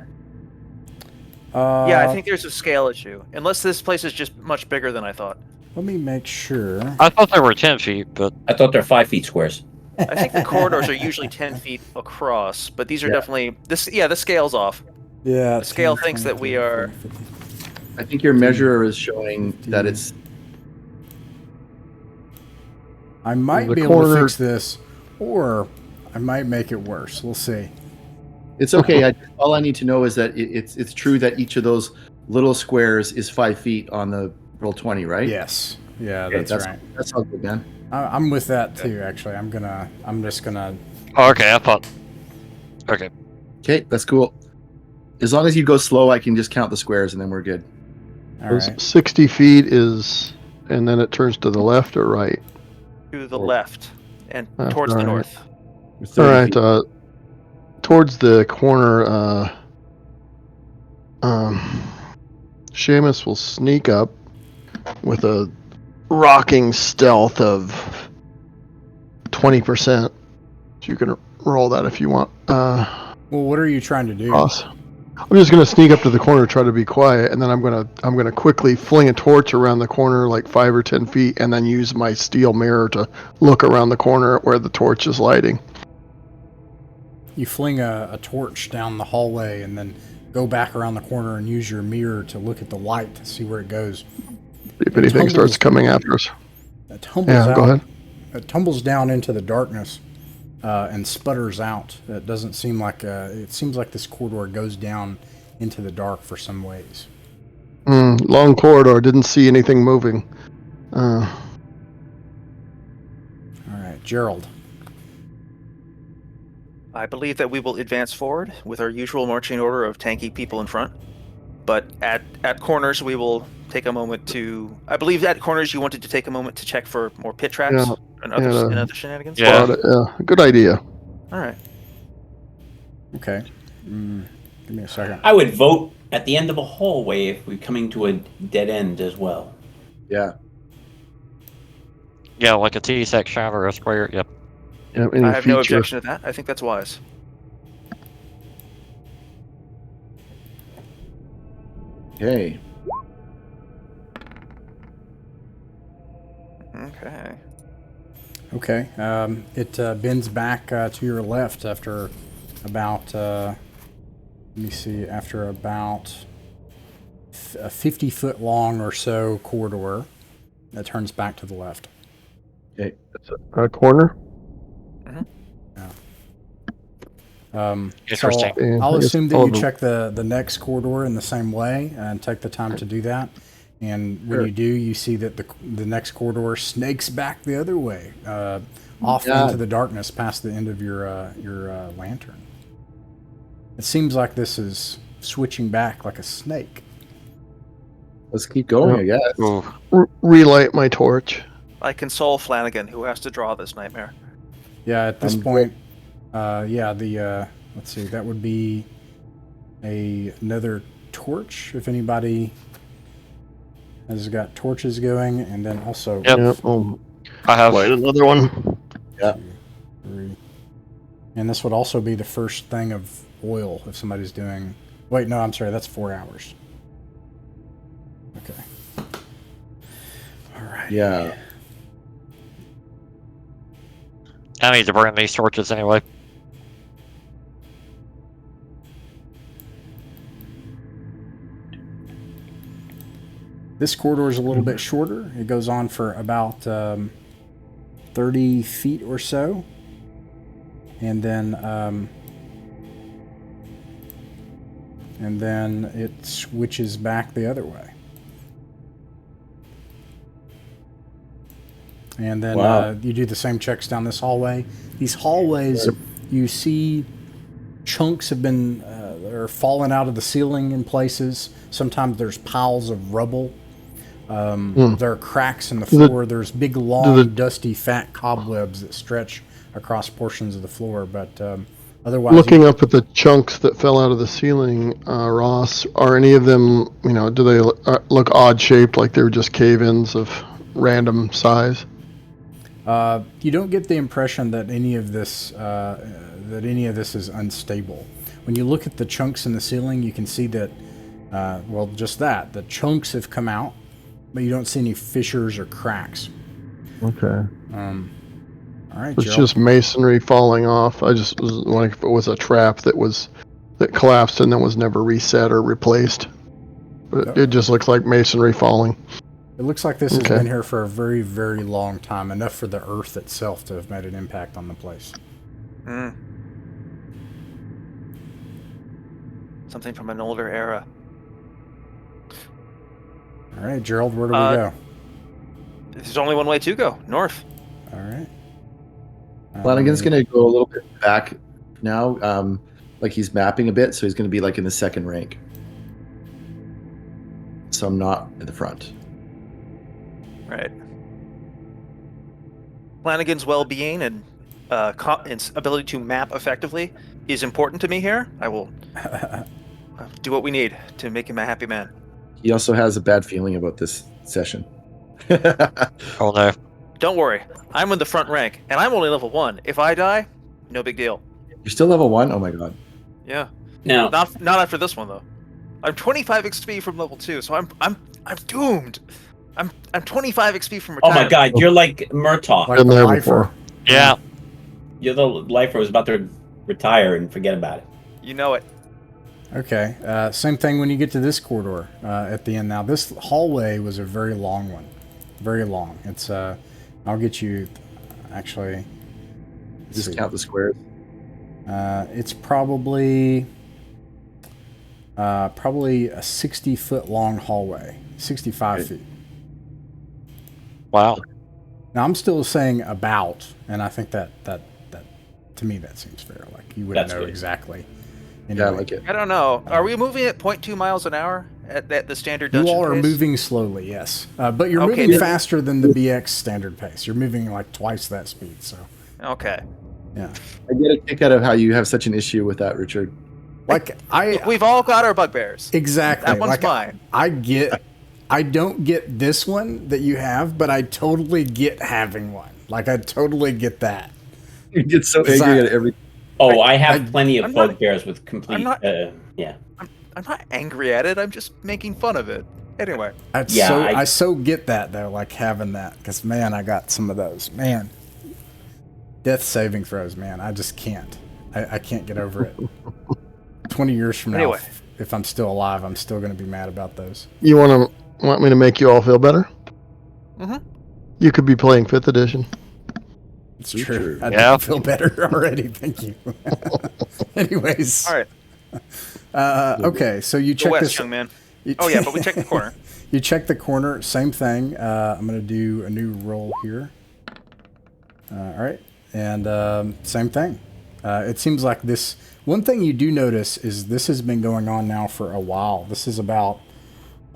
Yeah, I think there's a scale issue. Unless this place is just much bigger than I thought. Let me make sure. I thought they were 10 feet, but I thought they're 5 feet squares. I think the corridors are usually 10 feet across, but these are Yeah. definitely this. Yeah, the scale's off. Yeah. The scale 10, thinks that 20, we are. 30, 50. I think your measurer is showing that 15. it's. I might The be able to corner- fix this, or I might make it worse. We'll see. It's okay. All I need to know is that it's true that each of those little squares is 5 feet on the Roll20, right? Yes. Yeah, Okay, that's right. That's all good, man. I'm with that too. Actually, I'm just gonna. oh, okay. I thought. Okay. Okay, that's cool. As long as you go slow, I can just count the squares and then we're good. All Those right. 60 feet is, and then it turns to the left or right. To the left and Left, towards the alright. north. We're All 30 right, feet. towards the corner, Seamus will sneak up with a rocking stealth of 20%. So you can roll that if you want. Well, what are you trying to do? Ross. I'm just gonna sneak up to the corner, try to be quiet, and then I'm gonna quickly fling a torch around the corner like 5 or 10 feet, and then use my steel mirror to look around the corner at where the torch is lighting. You fling a torch down the hallway and then go back around the corner and use your mirror to look at the light to see where it goes. If anything starts coming after us. It tumbles Yeah, out. go ahead. It tumbles down into the darkness and sputters out. It doesn't seem like it seems like this corridor goes down into the dark for some ways. Long corridor. Didn't see anything moving. All right, Gerald. I believe that we will advance forward with our usual marching order of tanky people in front. But at corners, we will take a moment to. I believe at corners, you wanted to take a moment to check for more pit traps Yeah, and other yeah. and other shenanigans. Yeah. Good idea. All right. Okay. Give me a second. I would vote at the end of a hallway if we're coming to a dead end as well. Yeah. Yeah, like a T section or a square. Yep. Yeah, any I have no feature. objection to that. I think that's wise. Okay. Okay. Okay. It bends back to your left after about. Let me see. After about a 50-foot long or so corridor, that turns back to the left. Okay. A corner. Interesting. So Yeah, I'll I guess assume that all you the- check the next corridor in the same way and take the time to do that. And when you do, you see that the next corridor snakes back the other way, off into the darkness past the end of your lantern. It seems like this is switching back like a snake. Let's keep going, I guess. Ooh. Relight my torch. I console Flanagan, who has to draw this nightmare. Yeah, at this point, let's see, that would be another torch, if anybody has got torches going, and then also... Yep. I have. Light another one. Yeah. 3. And this would also be the first thing of oil, if somebody's doing... Wait, no, I'm sorry, that's 4 hours. Okay. All right. Yeah. I need to burn these torches anyway. This corridor is a little bit shorter. It goes on for about 30 feet or so. And then it switches back the other way. And then you do the same checks down this hallway. These hallways, you see chunks have been are falling out of the ceiling in places. Sometimes there's piles of rubble. There are cracks in the floor. There's big, long, dusty, fat cobwebs that stretch across portions of the floor. But otherwise, Looking up at the chunks that fell out of the ceiling, Ross, are any of them, do they look odd shaped, like they were just cave-ins of random size? you don't get the impression that any of this is unstable. When you look at the chunks in the ceiling, you can see that, just that. The chunks have come out, but you don't see any fissures or cracks. Okay. All right, It's Gerald. just masonry falling off. I just was wondering if it was a trap that collapsed and then was never reset or replaced. But it just looks like masonry falling. It looks like this has been here for a very, very long time, enough for the earth itself to have made an impact on the place. Something from an older era. All right, Gerald, where do we go? There's only one way to go, north. All right. Flanagan's going to go a little bit back now, like he's mapping a bit, so he's going to be like in the second rank. So I'm not in the front. Right. Flanagan's well-being and ability to map effectively is important to me here. I will do what we need to make him a happy man. He also has a bad feeling about this session. Oh no. Don't worry. I'm in the front rank, and I'm only level 1. If I die, no big deal. You're still level 1? Oh my god. Yeah. Now, Not after this one though. I'm 25 XP from level 2, so I'm doomed. I'm 25 XP from oh retirement. my god, you're like Murtaugh. Like Been the there lifer. before. Yeah. You're the lifer who's about to retire and forget about it. You know it. Okay. Same thing when you get to this corridor at the end. Now, this hallway was a very long one. Very long. It's, I'll get you, actually. Just count the squares. It's probably a 60-foot long hallway. 65 feet. Wow. Now, I'm still saying about, and I think that to me, that seems fair. Like, you wouldn't That's know good. exactly. Yeah, I like it. I don't know. Are we moving at 0.2 miles an hour at the standard You dungeon all are pace? moving slowly, yes. But you're Okay, moving then. faster than the BX standard pace. You're moving like twice that speed, so, Okay. yeah. I get a kick out of how you have such an issue with that, Richard. Like, We've all got our bugbears. exactly. That one's like, mine. I don't get this one that you have, but I totally get having one. Like, I totally get that. You get so Is angry that- at everything. Oh, I have plenty of I'm not- bugbears with complete. I'm not- Yeah. I'm not angry at it. I'm just making fun of it. Anyway. I so get that, though, like having that. Because, man, I got some of those. Man. Death saving throws, man. I just can't. I can't get over it. 20 years from now, Anyway. if I'm still alive, I'm still going to be mad about those. You want me to make you all feel better? Mm-hmm. You could be playing 5th edition. It's Future. true. I Yeah. feel better already. Thank you. Anyways. All right. Okay, so you Go check west, this. young man. Oh yeah, but we checked the corner. You check the corner. Same thing. I'm going to do a new roll here. All right. And same thing. It seems like this. One thing you do notice is this has been going on now for a while. This is about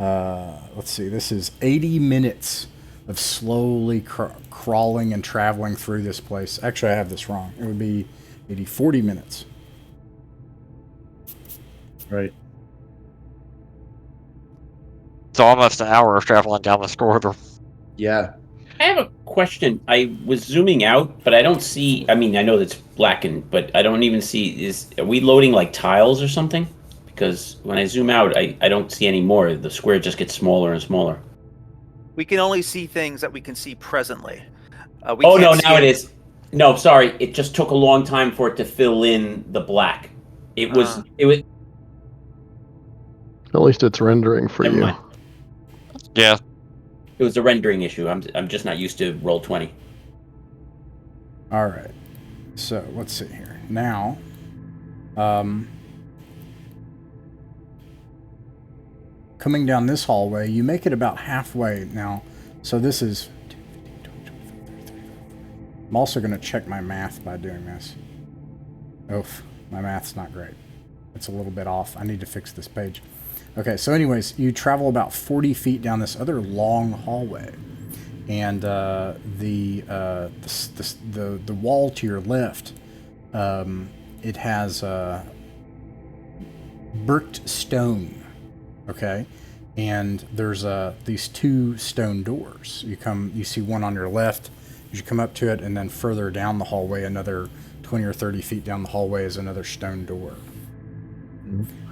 Let's see. This is 80 minutes of slowly crawling and traveling through this place. Actually, I have this wrong. It would be 40 minutes. Right. It's almost an hour of traveling down this corridor. Yeah. I have a question. I was zooming out, but I don't see. I mean, I know that's blackened, but I don't even see. Are we loading like tiles or something? Because when I zoom out, I don't see any more. The square just gets smaller and smaller. We can only see things that we can see presently. Oh no, now it is. No, sorry. It just took a long time for it to fill in the black. It was. At least it's rendering for Never you. mind. Yeah. It was a rendering issue. I'm just not used to Roll20. All right. So let's see here. Now, coming down this hallway, you make it about halfway now. So this is. I'm also going to check my math by doing this. Oof, my math's not great. It's a little bit off. I need to fix this page. Okay, so anyways, you travel about 40 feet down this other long hallway, and the wall to your left, it has bricked stone. Okay, and there's these two stone doors. You see one on your left as you come up to it, and then further down the hallway, another 20 or 30 feet down the hallway is another stone door.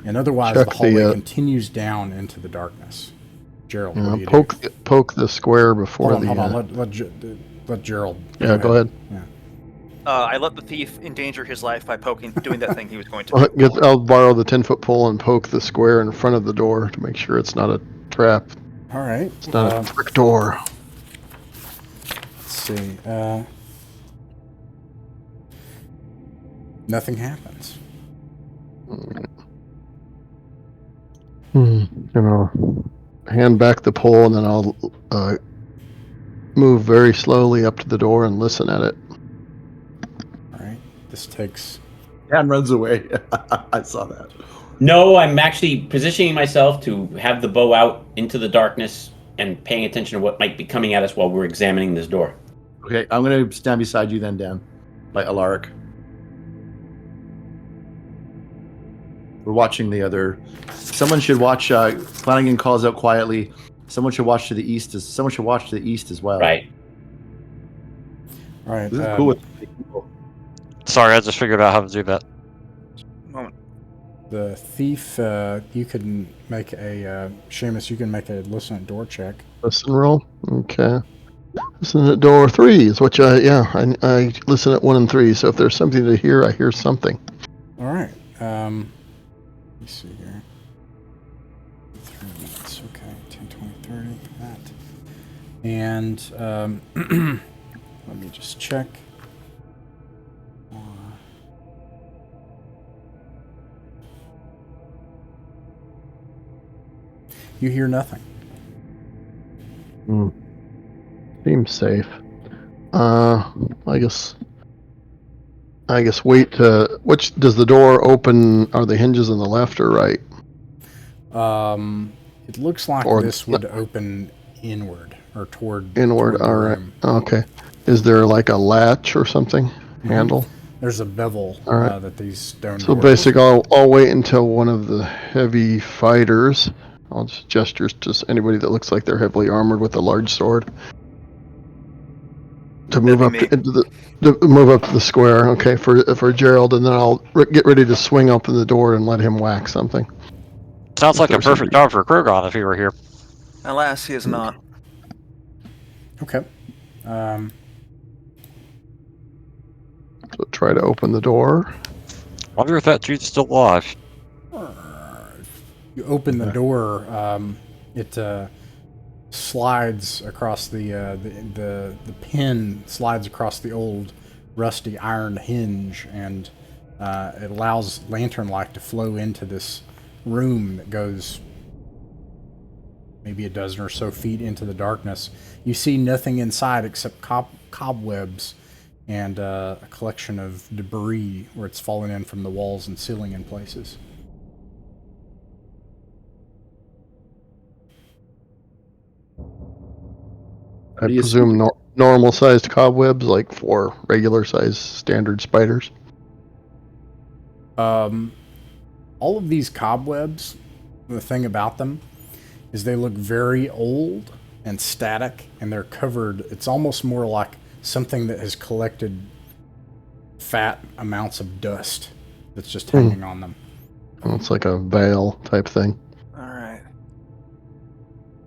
And otherwise, the hallway continues down into the darkness. Gerald, what do you do? Poke the square before Hold on. Let Gerald. Yeah, go ahead. Yeah. I let the thief endanger his life by doing that thing he was going to do. I'll borrow the 10-foot pole and poke the square in front of the door to make sure it's not a trap. All right. It's not a brick door. Let's see. Nothing happens. Hand back the pole, and then I'll move very slowly up to the door and listen at it. All right. This takes. Dan runs away. I saw that. No, I'm actually positioning myself to have the bow out into the darkness and paying attention to what might be coming at us while we're examining this door. Okay, I'm going to stand beside you then, Dan, by Alaric. We're watching the other. Someone should watch. Flanagan calls out quietly. Someone should watch to the east. Someone should watch to the east as well. Right. All right. This is cool with people. Sorry, I just figured out how to do that. Moment. The thief. You can make a Seamus. You can make a listen at door check. Listen roll. Okay. Listen at door 3 is what I listen at 1 and 3. So if there's something to hear, I hear something. All right. Let me see here. 3 minutes. Okay. 10, 20, 30. That. And let me just check. You hear nothing. Seems safe. I guess wait to... Which... Does the door open... Are the hinges on the left or right? It looks like this would open inward or toward... Inward, toward alright. room. Okay. Is there like a latch or something? Handle? There's a bevel Alright. that these stone So doors... basically, I'll wait until one of the heavy fighters... I'll just gesture to anybody that looks like they're heavily armored with a large sword. To move up move up to the square, okay, for Gerald, and then I'll get ready to swing open the door and let him whack something. Sounds like a perfect job for Krogon if he were here. Alas, he is not. Okay. So try to open the door. Wonder if that dude's still alive. You open the door. It slides across the pin slides across the old rusty iron hinge, and it allows lantern light to flow into this room that goes maybe a dozen or so feet into the darkness. You see nothing inside except cobwebs and a collection of debris where it's fallen in from the walls and ceiling in places. I do you presume normal-sized cobwebs, like for regular-sized standard spiders. All of these cobwebs, the thing about them is they look very old and static, and they're covered. It's almost more like something that has collected fat amounts of dust that's just hanging on them. It's like a veil type thing. All right.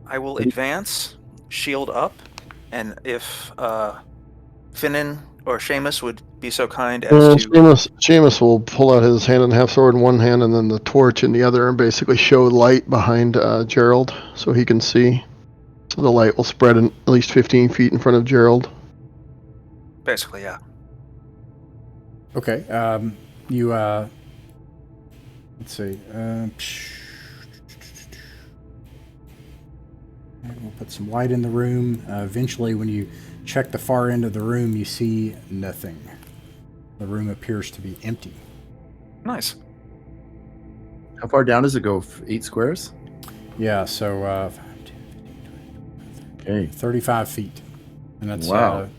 I will advance, shield up, and if Finnan or Seamus would be so kind as to... Seamus will pull out his hand-and-half sword in one hand and then the torch in the other and basically show light behind Gerald so he can see. So the light will spread at least 15 feet in front of Gerald. Basically, yeah. Okay, you, let's see, we'll put some light in the room. Eventually, when you check the far end of the room, you see nothing. The room appears to be empty. Nice. How far down does it go? 8 squares? Yeah, so, 35 feet. And that's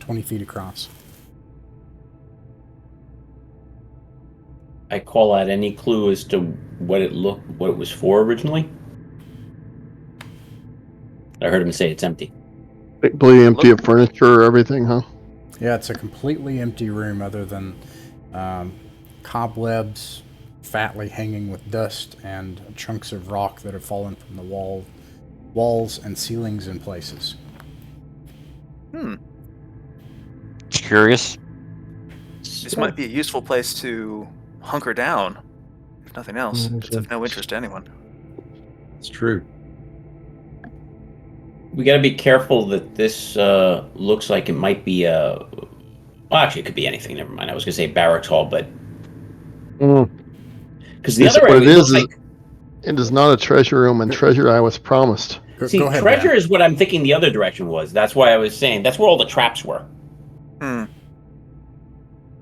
20 feet across. I call out any clue as to what it was for originally. I heard him say it's empty. Completely empty of furniture or everything, huh? Yeah, it's a completely empty room other than cobwebs fatly hanging with dust and chunks of rock that have fallen from the walls and ceilings in places. Curious. This might be a useful place to hunker down, if nothing else. It's of no interest to anyone. It's true. We got to be careful that this looks like it might be a... Well, actually, it could be anything. Never mind. I was going to say barracks hall, but... Because the other what way, it is not a treasure room, and treasure I was promised. See, Go ahead, treasure Dan. is what I'm thinking the other direction was. That's why I was saying that's where all the traps were. All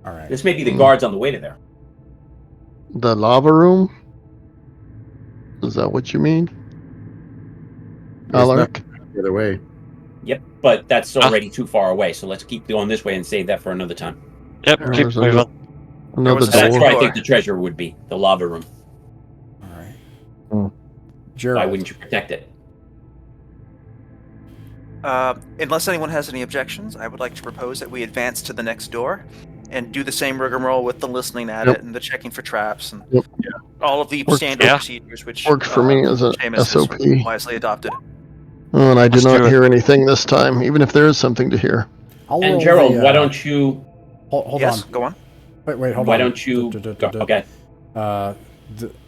right. This may be the guards on the way to there. The lava room? Is that what you mean? Alaric? The other way. Yep, but that's already too far away. So let's keep going this way and save that for another time. Yep, keep There's moving. Another was So that's door. where I think the treasure would be, the lava room. All right. Hmm. Gerald. Why wouldn't you protect it? Unless anyone has any objections, I would like to propose that we advance to the next door and do the same rigmarole with the listening at it and the checking for traps and all of the standard procedures which Works for me as a Seamus SOP. has wisely adopted. Oh, and I did Let's do not it. hear anything this time, even if there is something to hear. I'll And roll Gerald, the, why don't you... Hold Yes, on. go on. Wait, hold Why on. don't you... Okay. The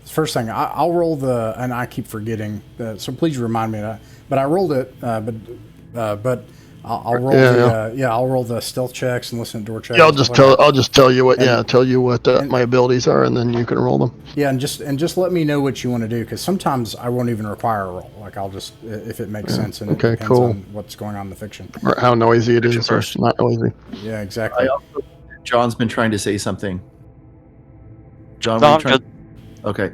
first thing, I'll roll the, and I keep forgetting, so please remind me of that. But I rolled it, but I'll roll I'll roll the stealth checks and listen to door checks. Yeah, I'll just tell you what. And- tell you what my abilities are, and then you can roll them. Yeah, and just let me know what you want to do, because sometimes I won't even require a roll. Like I'll just, if it makes sense, and Okay, it depends cool. on what's going on in the fiction. Or how noisy it is, or first. not noisy. Yeah, exactly. John's been trying to say something. John, No, were you I'm trying- good. Okay.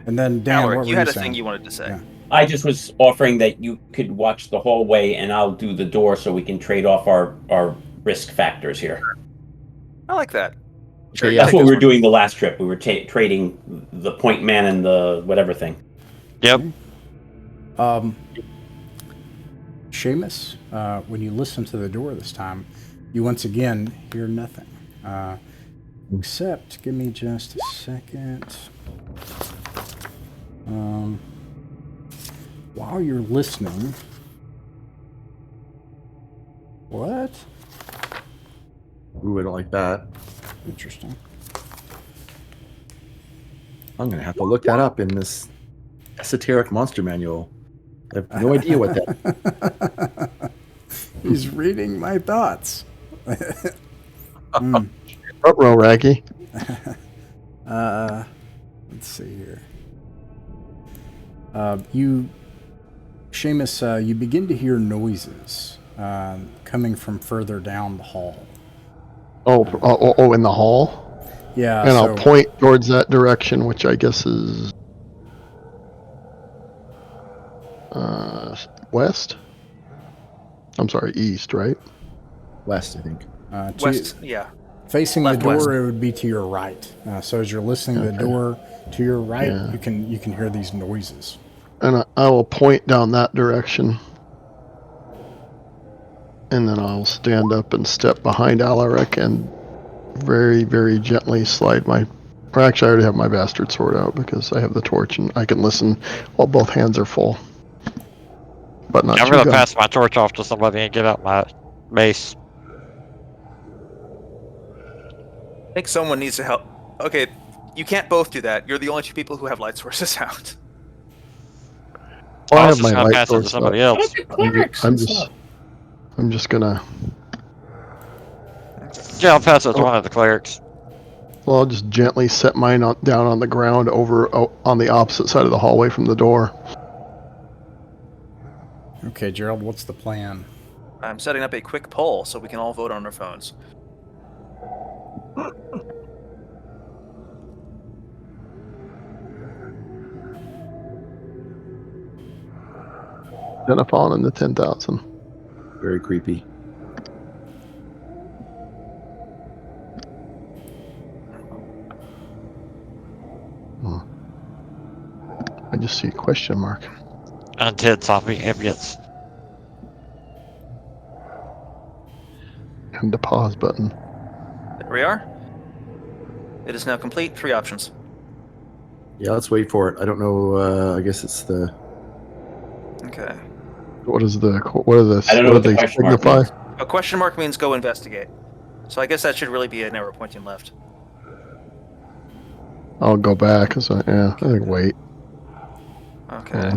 And then Dan, Alaric, what you were had you a thing saying? you wanted to say. Yeah. I just was offering that you could watch the hallway and I'll do the door so we can trade off our risk factors here. I like that. Sure, That's what we were doing the last trip. We were trading the point man and the whatever thing. Yep. Seamus, when you listen to the door this time, you once again hear nothing. Except, give me just a second. While you're listening, what? Ooh, I don't like that. Interesting. I'm going to have to look that up in this esoteric monster manual. I have no idea what that He's reading my thoughts. Front row, Raggy. Let's see here. Seamus, you begin to hear noises coming from further down the hall. Oh, in the hall? Yeah, And so, I'll point towards that direction, which I guess is west. I'm sorry, east, right? West, I think. West, yeah. Facing Left the door, west. it would be to your right. So as you're listening to the Okay. door to your right, Yeah. you can hear these noises. And I will point down that direction. And then I'll stand up and step behind Alaric and very, very gently slide my... Or actually, I already have my bastard sword out because I have the torch and I can listen while both hands are full. But not I'm chew gonna gum. pass my torch off to somebody and get out my mace. I think someone needs to help. Okay, you can't both do that. You're the only two people who have light sources out. Well, I I was have just my gonna light pass it to source somebody out. else. I'm just gonna... Yeah, I'll pass it to one of the clerics. Well, I'll just gently set mine down on the ground on the opposite side of the hallway from the door. Okay, Gerald, what's the plan? I'm setting up a quick poll so we can all vote on our phones. Then I fall in the 10,000. Very creepy. I just see a question mark. Undead zombie ambience. And the pause button. There we are. It is now complete. 3 options. Yeah, let's wait for it. I don't know. I guess it's the... Okay. What are I don't know what what do the they question mark signify? means. A question mark means go investigate. So I guess that should really be an arrow pointing left. I'll go back. I think wait. Okay. Yeah.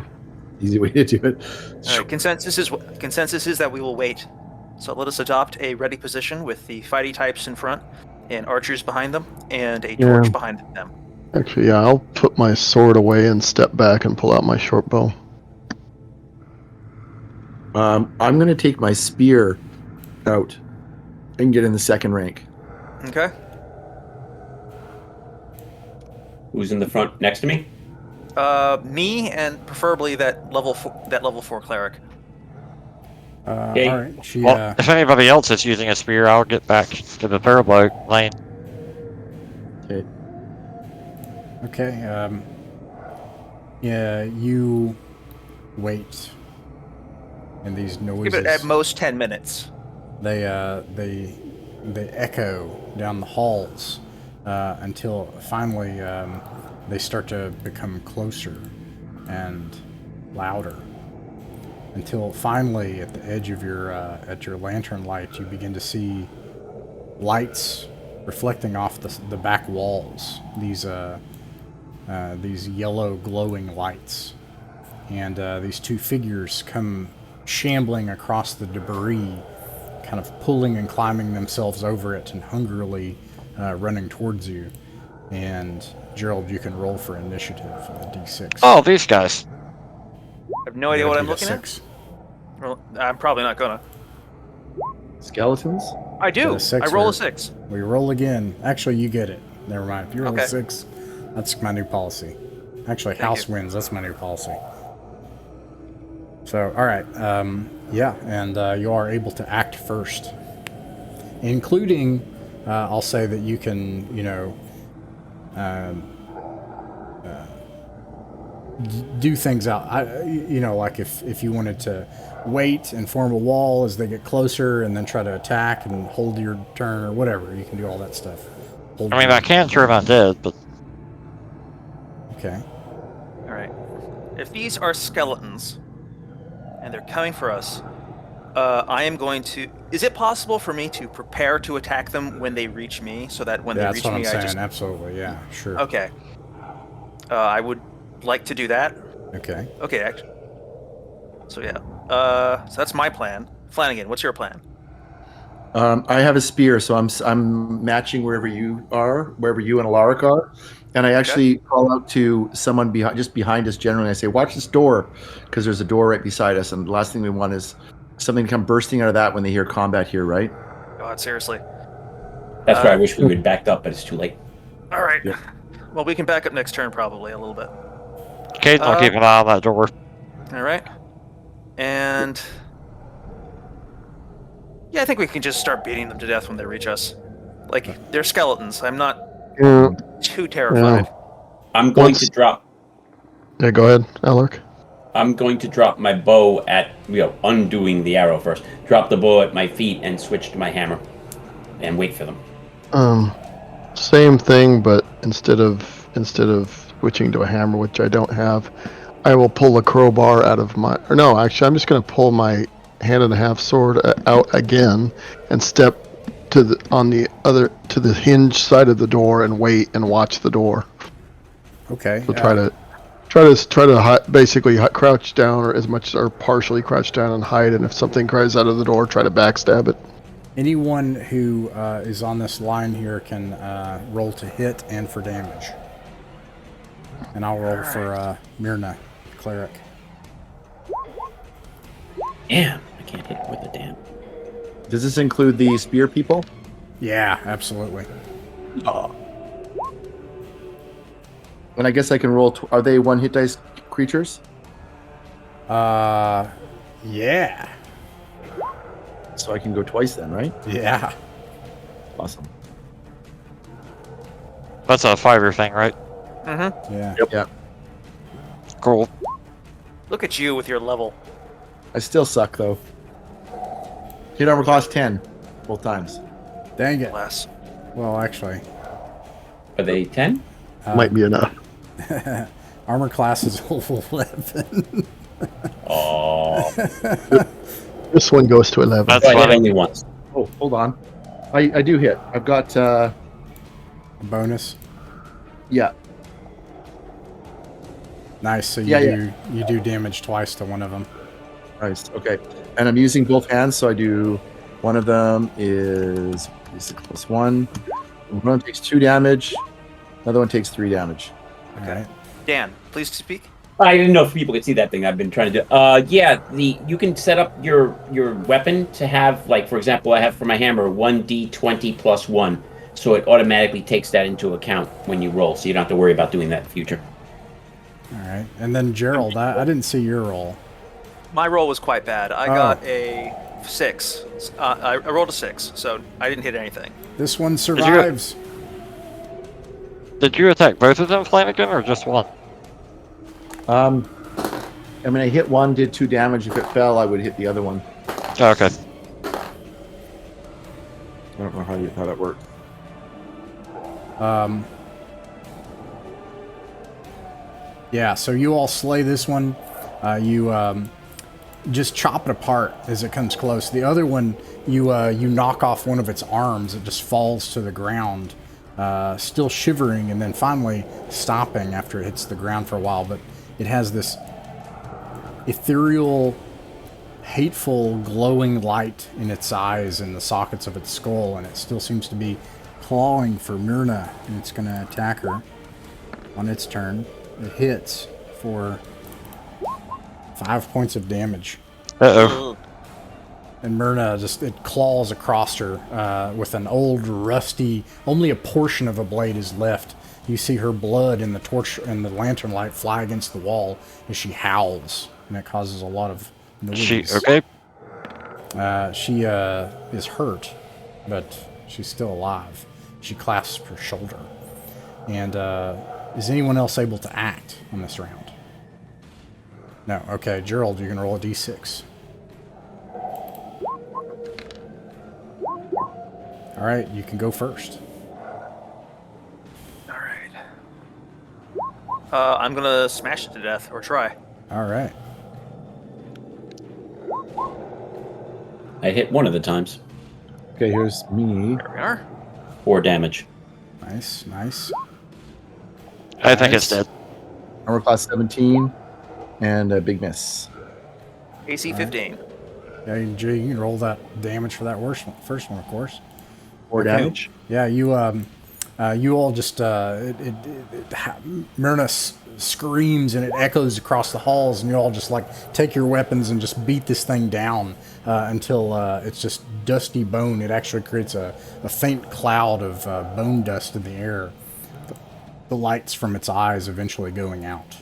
easy way to do it. All right. Consensus is that we will wait. So let us adopt a ready position with the fighty types in front and archers behind them and a torch behind them. Actually, yeah, I'll put my sword away and step back and pull out my short bow. I'm going to take my spear out and get in the second rank. Okay. Who's in the front next to me? Me and preferably that level 4 cleric. Okay. All right. She, Well, if anybody else is using a spear, I'll get back to the Thurlow lane. Okay. okay. Yeah, you wait. And these noises. Give it at most 10 minutes. They echo down the halls until finally they start to become closer and louder. Until finally, at the edge of your lantern light, you begin to see lights reflecting off the back walls. These yellow glowing lights, and these 2 figures come shambling across the debris, kind of pulling and climbing themselves over it and hungrily running towards you. And Gerald, you can roll for initiative, D6. Oh, these guys. I have no idea what I'm looking at. Well, I'm probably not gonna. Skeletons? I do. Is it a 6 I roll or- a 6. We roll again. Actually, you get it. Never mind. If you roll Okay. a 6, that's my new policy. Actually, Thank house you. wins. That's my new policy. So, all right. Yeah, and you are able to act first, including. I'll say that you can, do things out. Like if you wanted to wait and form a wall as they get closer, and then try to attack and hold your turn or whatever, you can do all that stuff. I mean, I can turn undead, but Okay. All right. If these are skeletons and they're coming for us, I am going to. Is it possible for me to prepare to attack them when they reach me, so that when they That's reach what I'm me, saying. I just. Absolutely. Yeah. Sure. Okay. I would like to do that. Okay. Okay. Actually. So yeah. So that's my plan. Flanagan, what's your plan? I have a spear, so I'm matching wherever you and Alaric are, and I actually call out to someone behind us generally. I say, "Watch this door," because there's a door right beside us, and the last thing we want is something to come bursting out of that when they hear combat here, right? God, seriously. That's why I wish we would backed up, but it's too late. All right. Yeah. Well, we can back up next turn probably a little bit. Caden will keep an eye on that door. All right. And Yeah, I think we can just start beating them to death when they reach us. Like, they're skeletons. I'm not Yeah. too terrified. I'm going Once- to drop. Yeah, go ahead, Alaric. I'm going to drop my bow at undoing the arrow first. Drop the bow at my feet and switch to my hammer, and wait for them. Same thing, but instead of switching to a hammer, which I don't have, I will pull a crowbar out of my. Or no, actually, I'm just going to pull my hand and a half sword out again and step to the hinge side of the door and wait and watch the door. Okay. So basically crouch down or partially crouch down and hide. And if something cries out of the door, try to backstab it. Anyone who is on this line here can roll to hit and for damage. And I'll roll for Myrna, cleric. Damn, I can't hit with a damn. Does this include the spear people? Yeah, absolutely. Oh. And I guess I can roll. Are they one hit dice creatures? Yeah. So I can go twice then, right? Yeah. Awesome. That's a 5-year thing, right? Mm-hmm. Yeah. Yep. Yeah. Cool. Look at you with your level. I still suck though. Hit armor class 10 both times. Dang it. Less. Well, actually, Are they 10? Might be enough. armor class is 11. Oh, This one goes to 11. That's I hit funny. only once. Oh, hold on. I do hit. I've got Bonus. yeah. Nice. So Yeah, you do damage twice to one of them. Nice. Okay. And I'm using both hands, so I do. One of them is +1. One takes 2 damage. Another one takes 3 damage. All right. Dan, please speak. I didn't know if people could see that thing I've been trying to do. Yeah, you can set up your weapon to have, like, for example, I have for my hammer 1d20 + 1, so it automatically takes that into account when you roll, so you don't have to worry about doing that in the future. All right. And then Gerald, I didn't see your roll. My roll was quite bad. I got a 6. I rolled a 6, so I didn't hit anything. This one survives. Did you attack both of them, Flanagan, or just one? I mean, I hit one, did 2 damage. If it fell, I would hit the other one. Oh, okay. I don't know how that works. Yeah, so you all slay this one. You just chop it apart as it comes close. The other one, you knock off one of its arms. It just falls to the ground, still shivering, and then finally stopping after it hits the ground for a while. But it has this ethereal, hateful, glowing light in its eyes and the sockets of its skull, and it still seems to be clawing for Myrna, and it's going to attack her on its turn. It hits for 5 points of damage. Uh-oh. And Myrna it claws across her with an old, rusty, only a portion of a blade is left. You see her blood and the torch and the lantern light fly against the wall as she howls, and it causes a lot of noise. Is she okay? She is hurt, but she's still alive. She clasps her shoulder. And is anyone else able to act on this round? No. Okay, Gerald, you can roll a d6. All right, you can go first. All right. I'm gonna smash it to death, or try. All right. I hit one of the times. Okay, here's me. There we are. 4 damage. Nice, nice. I think it's dead. Armor class 17 and a big miss. AC 15. Yeah, you can roll that damage for that first one, of course. 4 damage. Yeah, you all just Myrna screams and it echoes across the halls, and you all just like take your weapons and just beat this thing down until it's just dusty bone. It actually creates a faint cloud of bone dust in the air. The lights from its eyes eventually going out,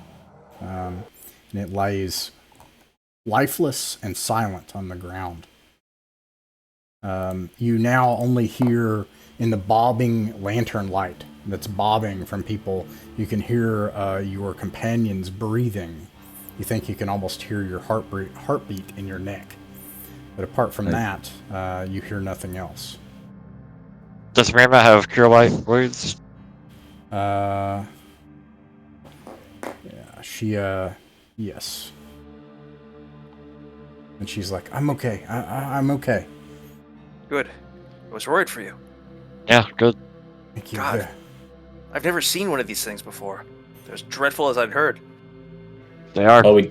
and it lays lifeless and silent on the ground. You now only hear in the bobbing lantern light that's bobbing from people, you can hear your companions breathing. You think you can almost hear your heartbeat in your neck. But apart from that, you hear nothing else. Does Rama have cure life wounds? Yeah, she, yes. And she's like, I'm okay. I'm okay. Good. I was worried for you. Yeah, good. Thank you. God. I've never seen one of these things before. They're as dreadful as I'd heard. They are. Oh,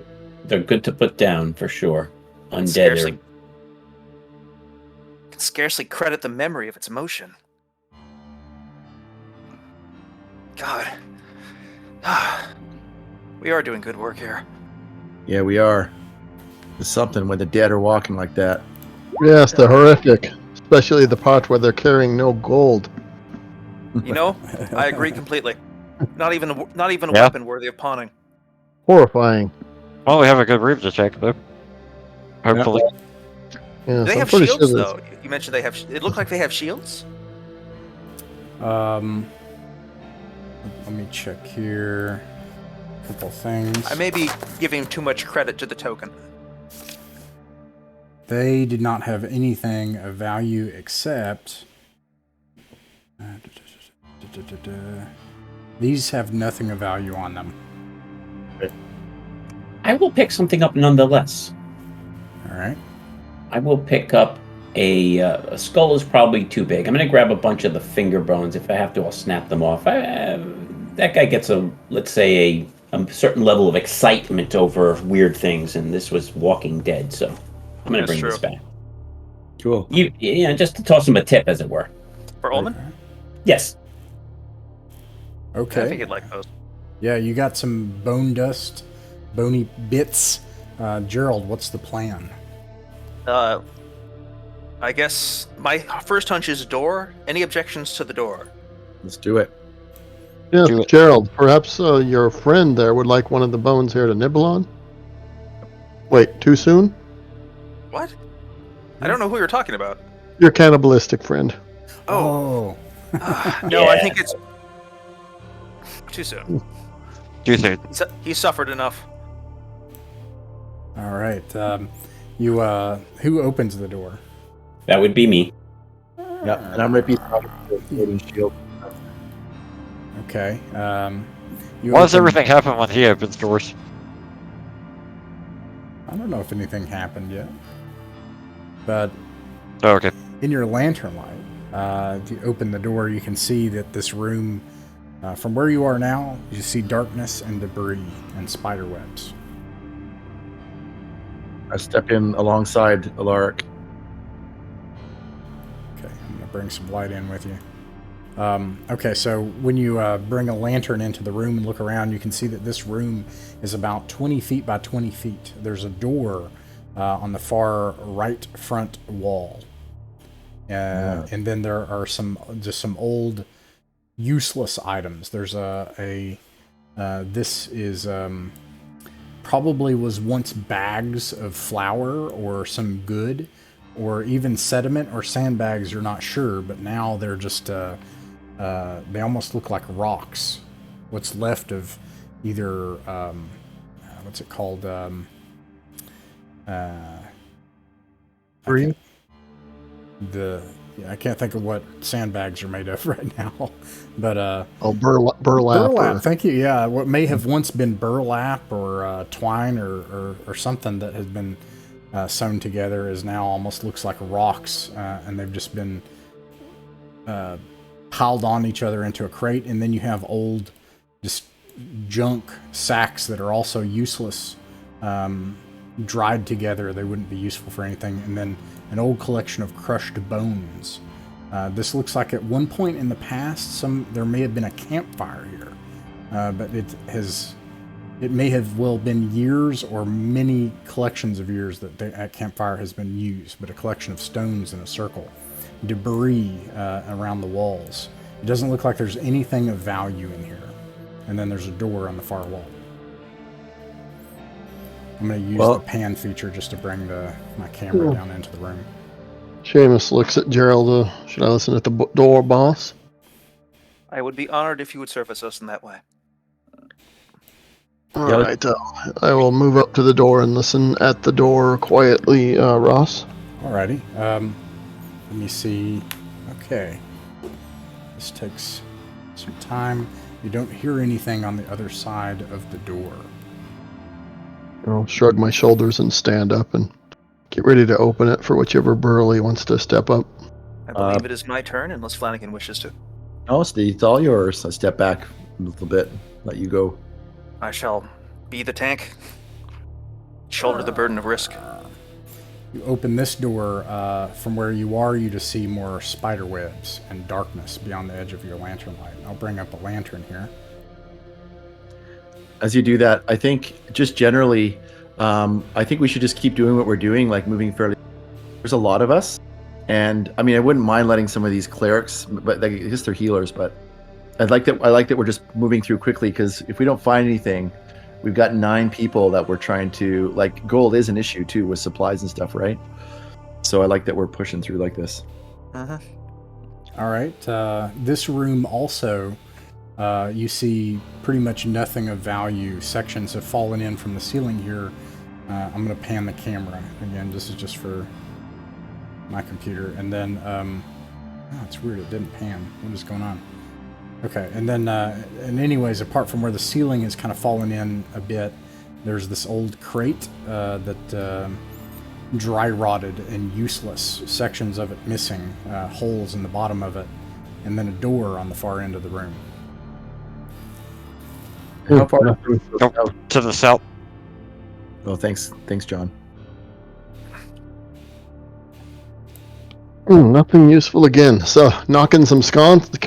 they're good to put down for sure. Undead. Can scarcely credit the memory of its motion. God. We are doing good work here. Yeah, we are. There's something when the dead are walking like that. Yes, they're horrific, especially the part where they're carrying no gold. You know, I agree completely. Not even a Yeah. weapon worthy of pawning. Horrifying. Well, we have a good room to check, though. Hopefully. Yes, They I'm have pretty shields, sure though. You mentioned they have. It looked like they have shields. Let me check here. A couple things. I may be giving too much credit to the token. They did not have anything of value except... These have nothing of value on them. I will pick something up nonetheless. All right. I will pick up a skull is probably too big. I'm going to grab a bunch of the finger bones. If I have to, I'll snap them off. That guy gets let's say a certain level of excitement over weird things, and this was Walking Dead, so I'm going to bring this back. Cool. Just to toss him a tip, as it were. For Ullman? Yes. Okay. I think he'd like those. Yeah, you got some bone dust, bony bits. Gerald, what's the plan? I guess my first hunch is door. Any objections to the door? Let's do it. Yes, Do it. Gerald, perhaps your friend there would like one of the bones here to nibble on? Wait, too soon? What? I don't know who you're talking about. Your cannibalistic friend. Oh. No, I think it's too soon. Do you think? He suffered enough. All right. Who opens the door? That would be me. Yeah, and I'm right beside the shield. Okay. Why does everything happen when he opens doors? I don't know if anything happened yet. But Oh, okay. in your lantern light, if you open the door, you can see that this room, from where you are now, you see darkness and debris and spider webs. I step in alongside Alaric. Okay, I'm going to bring some light in with you. Okay, so when you bring a lantern into the room and look around, you can see that this room is about 20 feet by 20 feet. There's a door on the far right front wall. And then there are some old useless items. There's this is probably was once bags of flour or some good, or even sediment or sandbags, you're not sure, but now they're just they almost look like rocks. What's left of either what's it called? Green? I can't think of what sandbags are made of right now, but Burlap. burlap. Thank you. Yeah, what may have once been burlap or twine or something that has been sewn together is now almost looks like rocks, and they've just been piled on each other into a crate. And then you have old, just junk sacks that are also useless, dried together. They wouldn't be useful for anything. And then an old collection of crushed bones. This looks like at one point in the past, there may have been a campfire here, but it may have well been years or many collections of years that that campfire has been used, but a collection of stones in a circle, debris around the walls. It doesn't look like there's anything of value in here. And then there's a door on the far wall. I'm going to use the pan feature just to bring my camera down into the room. Seamus looks at Gerald. Should I listen at the door, boss? I would be honored if you would service us in that way. All right. I will move up to the door and listen at the door quietly, Ross. Alrighty. Let me see. Okay. This takes some time. You don't hear anything on the other side of the door. I'll shrug my shoulders and stand up and get ready to open it for whichever Burley wants to step up. I believe it is my turn, unless Flanagan wishes to. No, Steve, it's all yours. I step back a little bit, let you go. I shall be the tank. Shoulder the burden of risk. You open this door. From where you are, you just see more spider webs and darkness beyond the edge of your lantern light. I'll bring up a lantern here. As you do that, I think just generally, I think we should just keep doing what we're doing, like moving fairly. There's a lot of us, and I mean, I wouldn't mind letting some of these clerics, but I guess they're healers. But I like that we're just moving through quickly, because if we don't find anything, we've got 9 people that we're trying to, like, gold is an issue too with supplies and stuff, right? So I like that we're pushing through like this. Uh-huh. All right. This room also, you see pretty much nothing of value. Sections have fallen in from the ceiling here. I'm going to pan the camera. Again, this is just for my computer. And then, oh, it's weird. It didn't pan. What is going on? Okay. And then, and anyways, apart from where the ceiling has kind of fallen in a bit, there's this old crate that dry rotted and useless, sections of it missing, holes in the bottom of it, and then a door on the far end of the room. How far? To the south. Oh, thanks, John. Nothing useful again. So knocking some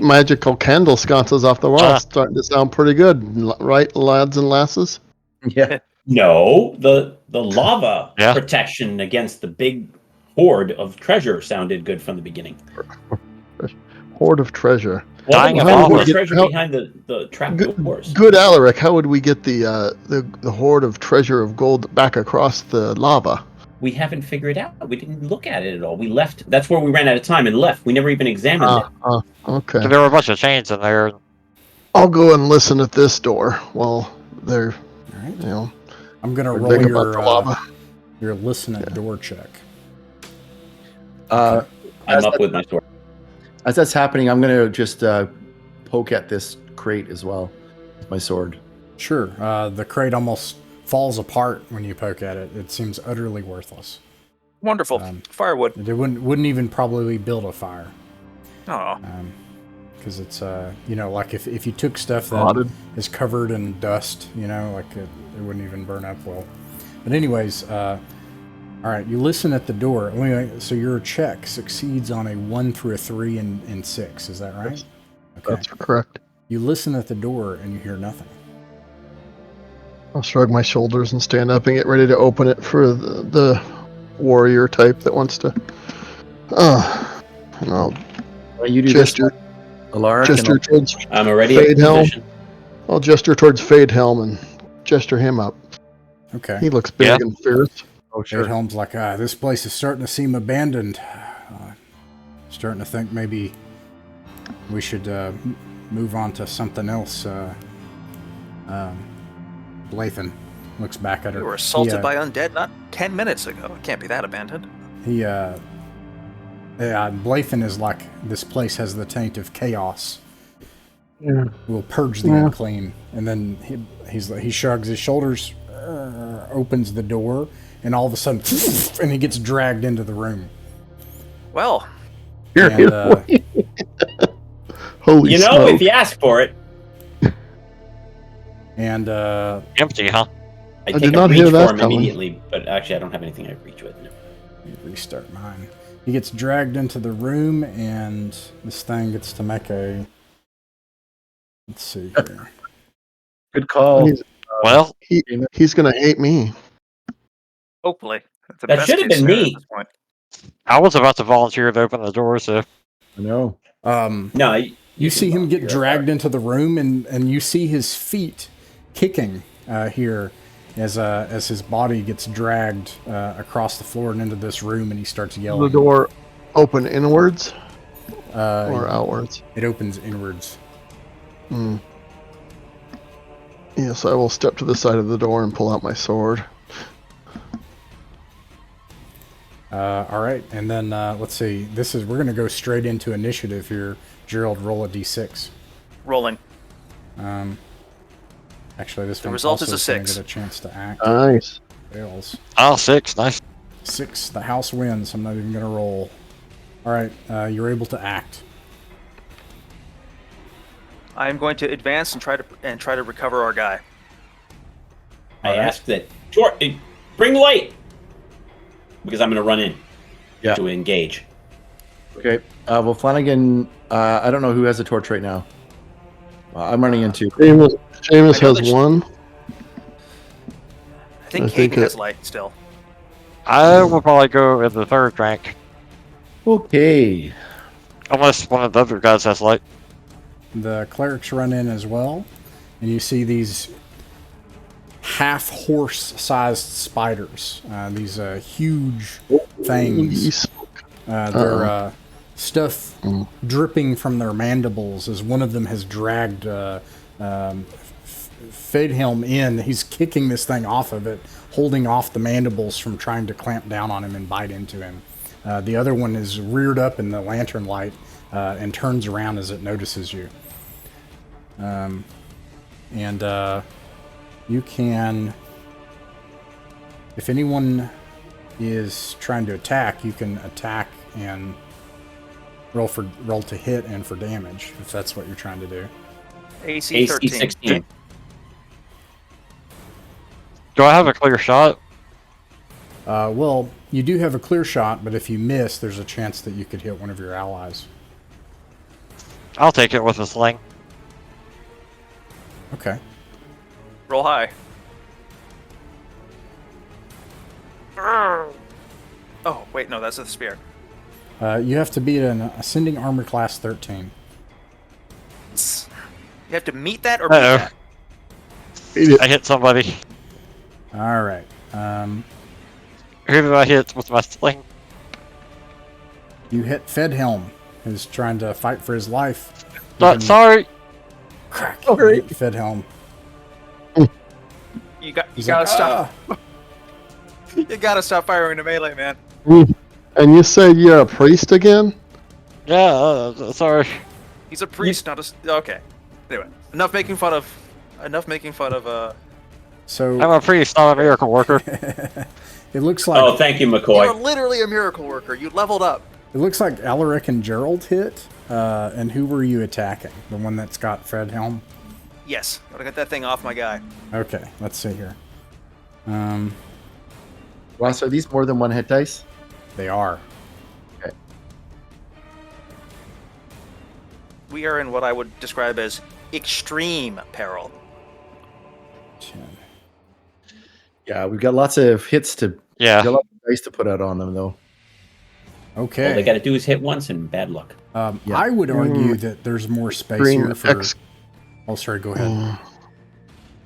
magical candle sconces off the wall. Starting to sound pretty good, right, lads and lasses? Yeah. No, the lava protection against the big horde of treasure sounded good from the beginning. Horde of treasure. Well, How would we the get- treasure how- behind the trap doors. Good Alaric, how would we get the horde of treasure of gold back across the lava? We haven't figured it out. We didn't look at it at all. We left. That's where we ran out of time and left. We never even examined it. Okay. There were a bunch of chains in there. I'll go and listen at this door while they're, All right. you know, I'm going to think roll about the lava. your listen at door check. I'm up with my sword. As that's happening, I'm going to just poke at this crate as well with my sword. Sure. The crate almost falls apart when you poke at it. It seems utterly worthless. Wonderful. Firewood. It wouldn't even probably build a fire. Oh. Because it's, you know, like if you took stuff that Rotted. is covered in dust, you know, like it wouldn't even burn up well. But anyways, all right, you listen at the door. Anyway, so your check succeeds on a 1 through a 3 and 6. Is that right? Okay. That's correct. You listen at the door and you hear nothing. I'll shrug my shoulders and stand up and get ready to open it for the warrior type that wants to. And I'll You do gesture, this, Alaric, gesture towards. I'm already Fade in helm. position. I'll gesture towards Fade Helm and gesture him up. Okay. He looks big Yeah. and fierce. Oh, Fade Helm's like, this place is starting to seem abandoned. Starting to think maybe we should move on to something else. Blathen looks back at her. We were assaulted by undead not 10 minutes ago. It can't be that abandoned. Blathen is like, this place has the taint of chaos. Yeah. We'll purge the unclean. And then he shrugs his shoulders, opens the door, and all of a sudden, and he gets dragged into the room. Well, And, Holy You know, smoke. if you ask for it, and Empty, huh? I did take a not reach hear for that him coming. immediately. But actually, I don't have anything I reach with. No. let me restart mine. He gets dragged into the room, and this thing gets to make a. Let's see here. Good call. Well, He's gonna hate me. hopefully. That's the That best should have case been scenario me. at this point. I was about to volunteer to open the door, so I know. No, You see him get dragged into the room, and you see his feet kicking here as his body gets dragged across the floor and into this room, and he starts The yelling. door open inwards Uh, or outwards? It opens inwards. Hmm. Yes, I will step to the side of the door and pull out my sword. All right, and then let's see. We're gonna go straight into initiative here. Gerald, roll a d6. Rolling. Actually, this The one result also is a gonna 6. get a chance to act. Nice. Fails. Oh, 6. Nice. 6. The house wins. I'm not even gonna roll. All right, you're able to act. I am going to advance and try to recover our guy. I ask that. Sure, bring light, because I'm going to run in to engage. Okay. Well, Flanagan, I don't know who has a torch right now. I'm running into. Seamus I know has that one. I think I think Caden has it- light still. I will probably go in the third rank, Okay. unless one of the other guys has light. The clerics run in as well, and you see these half horse-sized spiders. These huge things. Their stuff dripping from their mandibles as one of them has dragged Fedhelm in. He's kicking this thing off of it, holding off the mandibles from trying to clamp down on him and bite into him. The other one is reared up in the lantern light and turns around as it notices you. You can, if anyone is trying to attack, you can attack and roll to hit and for damage, if that's what you're trying to do. AC 13. 16. Do I have a clear shot? Well, you do have a clear shot, but if you miss, there's a chance that you could hit one of your allies. I'll take it with a sling. Okay. Roll high. Oh, wait, no, that's a spear. You have to beat an ascending armor class 13. You have to meet that or beat Uh-oh. that? I hit somebody. All right. Who did I hit with my sling? You hit Fedhelm, who's trying to fight for his life. You Sorry. Crack. Oh, You hit Fedhelm. You gotta like, stop. You gotta stop firing into melee, man. And you said you're a priest again? Yeah, sorry. He's a priest, not a. Okay. Anyway, enough making fun of. So I'm a priest, not a miracle worker. it looks like Oh, thank you, You're McCoy. literally a miracle worker. You leveled up. Alaric and Gerald hit. And who were you attacking? The one that's got Fedhelm? Yes, gotta get that thing off my guy. Okay, let's see here. Ross, are these more than one hit dice? They are. Okay. We are in what I would describe as extreme peril. 10. Yeah, we've got lots of hits to. Yeah. Got lots of dice to put out on them, though. Okay. All they got to do is hit once and bad luck. Yeah. I would argue that there's more space Green here for. X. Oh, sorry. Go ahead.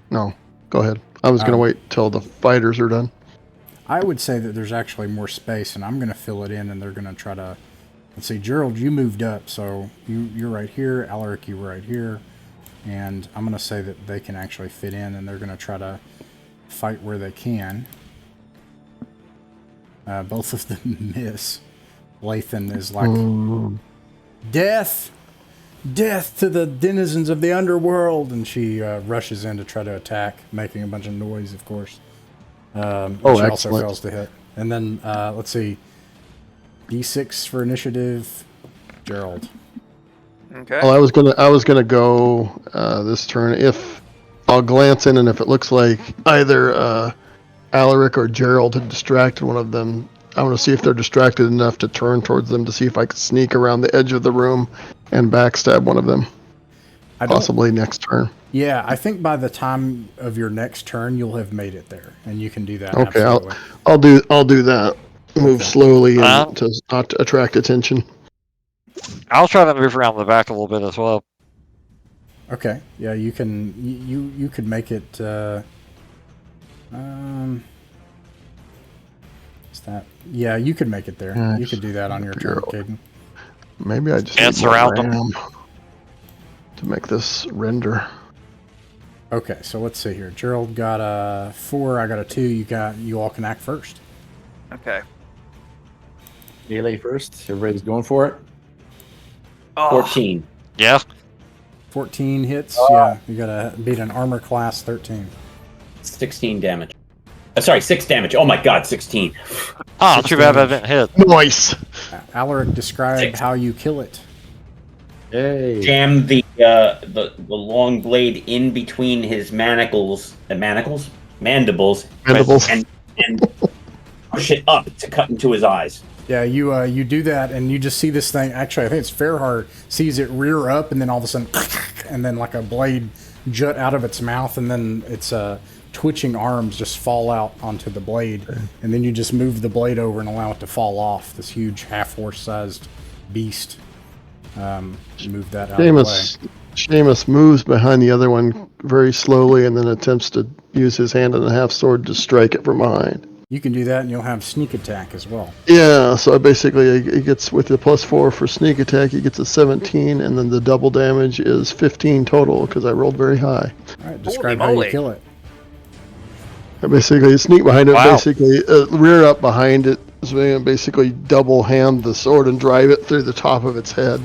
No, go ahead. I was going to wait till the fighters are done. I would say that there's actually more space, and I'm going to fill it in, and they're going to try to. Let's see, Gerald, you moved up, so you're right here. Alaric, you were right here, and I'm going to say that they can actually fit in, and they're going to try to fight where they can. Both of them miss. Lathan is like, death to the denizens of the underworld, and she rushes in to try to attack, making a bunch of noise, of course. She also excellent. fails to hit. And then, let's see, D6 for initiative, Gerald. Okay. Well, I was gonna go this turn. If I'll glance in, and if it looks like either Alaric or Gerald had distracted one of them, I want to see if they're distracted enough to turn towards them to see if I can sneak around the edge of the room and backstab one of them. Possibly next turn. Yeah, I think by the time of your next turn, you'll have made it there, and you can do that. Okay, absolutely. I'll do that. Move slowly and to not attract attention. I'll try to move around the back a little bit as well. Okay, yeah, you can. You could make it. Is Yeah, you could make it there. Nice. You could do that on your turn, Caden. Maybe I just Dance need more around them. RAM to make this render. Okay, so let's see here. Gerald got a 4. I got a 2. You all can act first. Okay. Melee first. Everybody's going for it. Oh, 14. Yeah. 14 hits. Yeah, you gotta beat an armor class 13. 16 damage. Sorry, 6 damage. Oh my god, 16. Oh, too bad I didn't hit. Nice. Alaric, describe 6. how you kill it. Hey. Jam the long blade in between his mandibles, Mandibles. and push it up to cut into his eyes. Yeah, you do that, and you just see this thing. Actually, I think it's Fairheart sees it rear up, and then all of a sudden, and then like a blade jut out of its mouth, and then its twitching arms just fall out onto the blade, and then you just move the blade over and allow it to fall off. This huge half-horse-sized beast. Move that out of the way. Seamus moves behind the other one very slowly, and then attempts to use his hand and a half sword to strike it from behind. You can do that, and you'll have sneak attack as well. Yeah, so basically he gets, with the +4 for sneak attack, he gets a 17, and then the double damage is 15 total, because I rolled very high. All right, describe how you moly. kill it. I basically sneak behind it, Wow. basically rear up behind it, so I basically double hand the sword and drive it through the top of its head.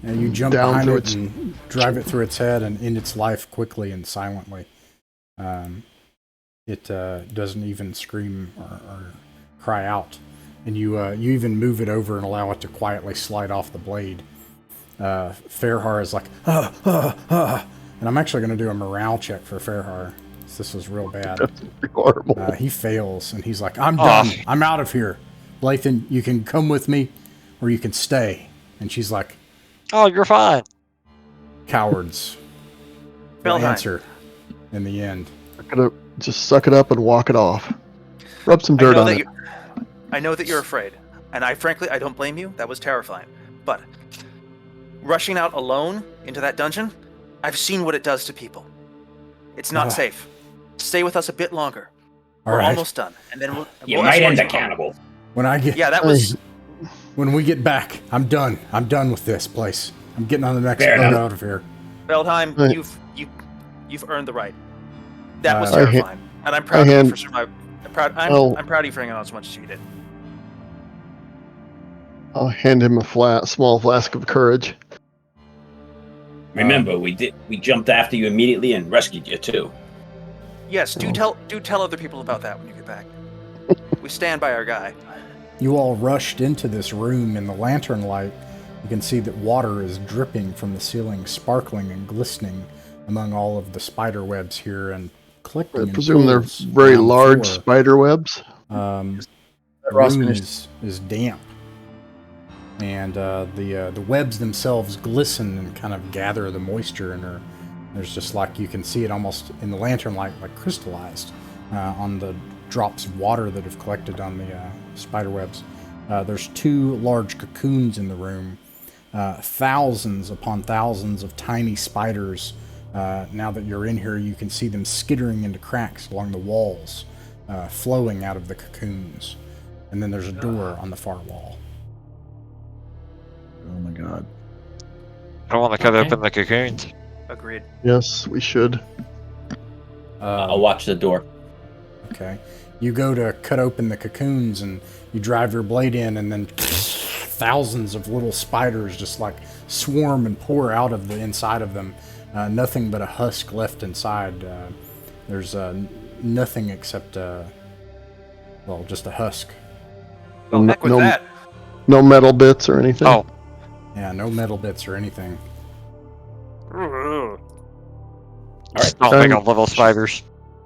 And you jump Down behind through it and drive it through its head and end its life quickly and silently. It doesn't even scream or cry out. And you even move it over and allow it to quietly slide off the blade. Fairhar is like, and I'm actually going to do a morale check for Fairhar. This was real bad. That's horrible. He fails, and he's like, I'm done. I'm out of here. Blathan, you can come with me, or you can stay. And she's like, Oh, you're fine. cowards. They'll Valheim. answer in the end. Just suck it up and walk it off. Rub some dirt on it. I know that you're afraid, and I don't blame you. That was terrifying. But rushing out alone into that dungeon, I've seen what it does to people. It's not safe. Stay with us a bit longer. All We're right. almost done, and then You we'll might escort end a home. cannibal. Yeah, that was. When we get back, I'm done. I'm done with this place. I'm getting on the next Fair boat enough. out of here. Veldheim, Right. you've earned the right. That was I terrifying, and I'm proud of you for surviving. I'm proud of you for hanging on as much as you did. I'll hand him a small flask of courage. Remember, we jumped after you immediately and rescued you too. Yes, do tell other people about that when you get back. We stand by our guy. You all rushed into this room in the lantern light. You can see that water is dripping from the ceiling, sparkling and glistening among all of the spider webs here and collecting. I in presume they're pools very around the large floor. spider webs. The Ross room finished. is damp, and the webs themselves glisten and kind of gather the moisture, and there's just like you can see it almost in the lantern light, like crystallized on the drops of water that have collected on the spider webs. There's 2 large cocoons in the room, thousands upon thousands of tiny spiders. Now that you're in here, you can see them skittering into cracks along the walls, flowing out of the cocoons. And then there's a door on the far wall. Oh my god. I don't want to cut open the cocoons. Agreed. Yes, we should. I'll watch the door. Okay. You go to cut open the cocoons and you drive your blade in, and then thousands of little spiders just like swarm and pour out of the inside of them. Nothing but a husk left inside. There's nothing except, just a husk. Well, heck with no- that. No metal bits or anything. Oh. Yeah, no metal bits or anything. All right. Stomping on little spiders.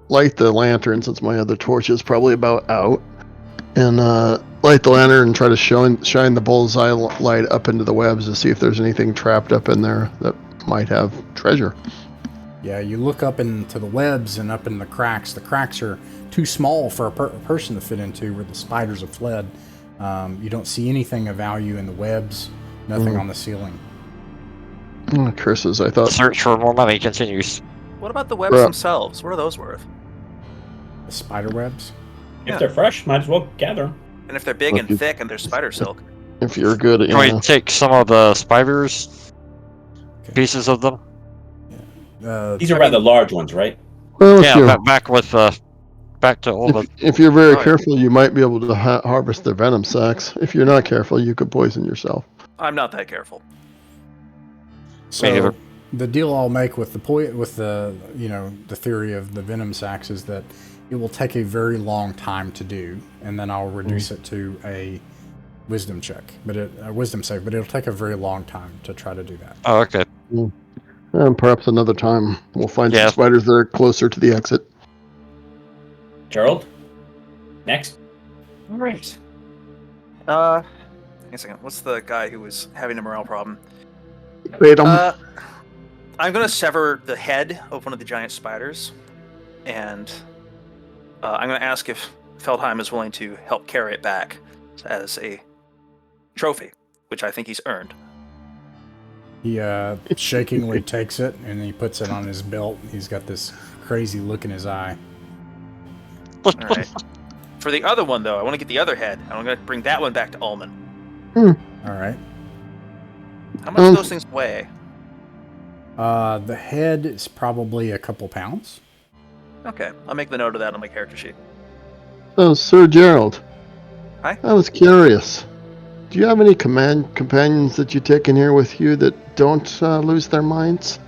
Light the lantern, since my other torch is probably about out, and light the lantern and try to shine the bullseye light up into the webs to see if there's anything trapped up in there that might have treasure. Yeah, you look up into the webs and up in the cracks. The cracks are too small for a person to fit into where the spiders have fled. You don't see anything of value in the webs, nothing on the ceiling. Curses, I thought. Search for more money continues. What about the webs themselves? What are those worth? The spider webs? If they're fresh, might as well gather 'em. And if they're big Well, and if you- thick and they're spider silk. If you're good at, Can we take some of the spiders, Okay. pieces of them? These are rather large ones, right? well, Yeah, back with back to all the. if you're very Oh, yeah. careful, you might be able to harvest their venom sacs. If you're not careful, you could poison yourself. I'm not that careful. So either. the deal I'll make with the the theory of the venom sacs is that it will take a very long time to do, and then I'll reduce it to a wisdom check, a wisdom save. But it'll take a very long time to try to do that. Oh, okay. And perhaps another time we'll find Yeah. some spiders that are closer to the exit. Gerald? Next? All right. Hang on a second. What's the guy who was having a morale problem? Fatum. I'm going to sever the head of one of the giant spiders, and I'm going to ask if Feldheim is willing to help carry it back as a trophy, which I think he's earned. He shakingly takes it and he puts it on his belt. He's got this crazy look in his eye. All right. For the other one, though, I want to get the other head. I'm going to bring that one back to Ullman. All right. How much do those things weigh? The head is probably a couple pounds. Okay, I'll make the note of that on my character sheet. Oh, Sir Gerald. Hi. I was curious. Do you have any companions that you take in here with you that don't lose their minds?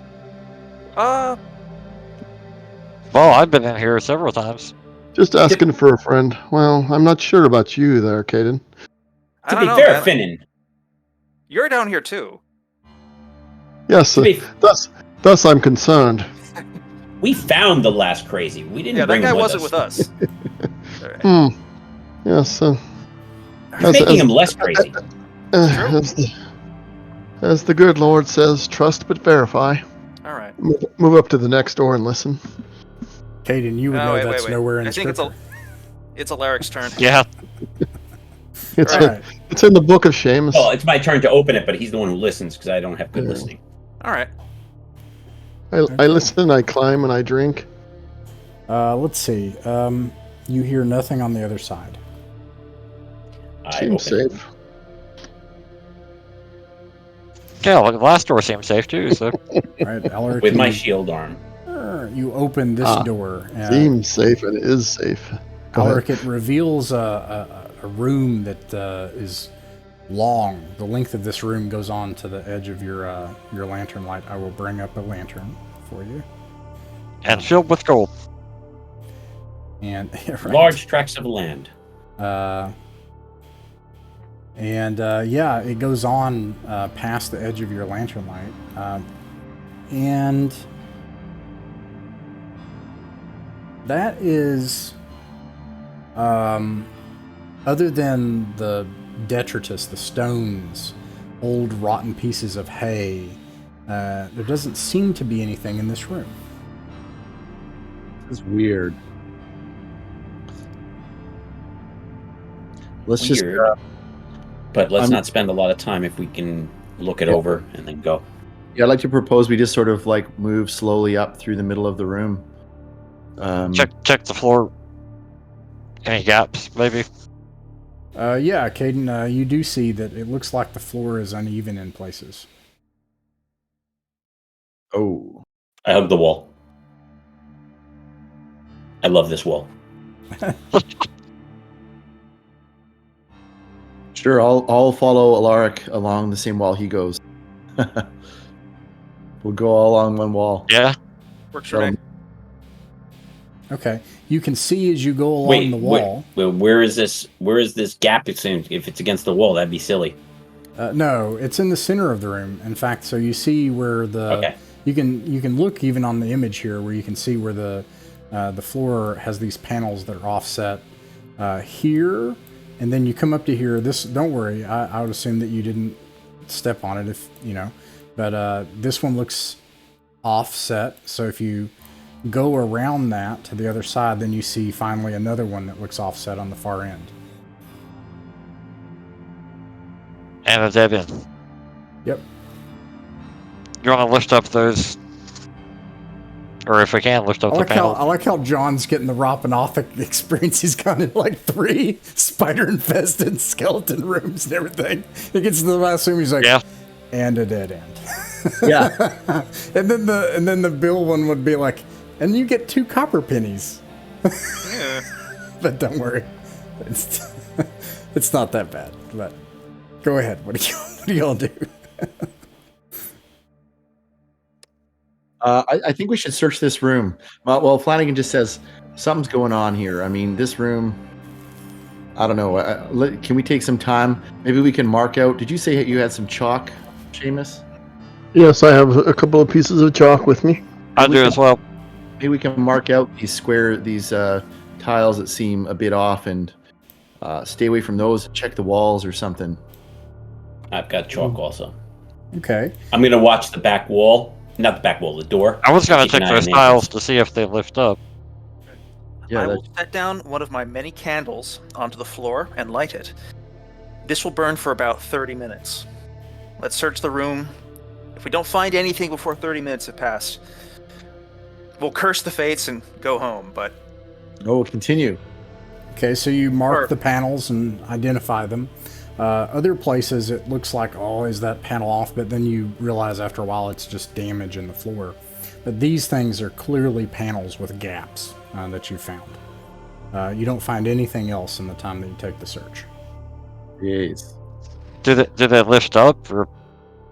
Well, I've been in here several times. Just asking for a friend. Well, I'm not sure about you there, Caden. I To don't be know, fair, man. Finnan, You're down here too. Yes, To be- thus I'm concerned. we found the last crazy. We didn't Yeah, that bring guy him wasn't with with us. us. All right. Yes, We're making him less crazy. as the good Lord says, trust but verify. All right. Move up to the next door and listen. Caden, you would know wait, that's wait. nowhere in I think scripture. it's Alaric's turn. Yeah. It's All right. it's in the book of Seamus. Well, it's my turn to open it, but he's the one who listens because I don't have good listening. All right. I listen, I climb, and I drink. Let's see. You hear nothing on the other side. I Seems open. safe. Yeah, look, the last door seems safe too. So All right, Alaric, With my you- shield arm. You open this door. Seems safe, and it is safe. Go ahead. Alaric, it reveals a room that is long. The length of this room goes on to the edge of your lantern light. I will bring up a lantern for you. and filled with gold. And right. Large tracts of land. Yeah, it goes on past the edge of your lantern light. And that is, other than the detritus, the stones, old rotten pieces of hay, there doesn't seem to be anything in this room. This is weird. Let's Weird. just But let's I'm- not spend a lot of time if we can look it over and then go. yeah, I'd like to propose we just sort of like move slowly up through the middle of the room. Check the floor. Any gaps, maybe? Yeah, Caden, you do see that it looks like the floor is uneven in places. Oh, I hug the wall. I love this wall. sure. I'll follow Alaric along the same wall he goes. We'll go all along one wall. Yeah. Works for me. Okay, you can see as you go along the wall. Where is this? Where is this gap? It's in. If it's against the wall, that'd be silly. No, it's in the center of the room. In fact, so you see where the Okay. you can look even on the image here, where you can see where the floor has these panels that are offset here, and then you come up to here. This, don't worry, I would assume that you didn't step on it, if you know, but this one looks offset. So if you go around that to the other side, then you see finally another one that looks offset on the far end. And a dead end. Yep. You want to lift up those Or if we can, lift up I the like how panel. John's getting the Rappan Athuk experience. He's gone in like 3 spider-infested skeleton rooms and everything. He gets to the last room, he's like, Yeah. and a dead end. Yeah. and then the Bill one would be like, and you get 2 copper pennies. Yeah. But don't worry, it's not that bad. But go ahead. What do y'all do? I think we should search this room. Well, Flanagan just says something's going on here. I mean, this room. I don't know. Can we take some time? Maybe we can mark out. Did you say you had some chalk, Seamus? Yes, I have a couple of pieces of chalk with me. I do as well. Maybe we can mark out these tiles that seem a bit off and stay away from those. Check the walls or something. I've got chalk also. Okay. I'm gonna watch the back wall. Not the back wall, the door. I was going to Keep an check eye those on the tiles entrance. to see if they lift up. Yeah, I will set down one of my many candles onto the floor and light it. This will burn for about 30 minutes. Let's search the room. If we don't find anything before 30 minutes have passed, we'll curse the fates and go home, but... Oh, continue. Okay, so you mark Sure. the panels and identify them. Other places, it looks like, oh, is that panel off? But then you realize after a while it's just damage in the floor. But these things are clearly panels with gaps that you found. You don't find anything else in the time that you take the search. Yes. Do they lift up? Or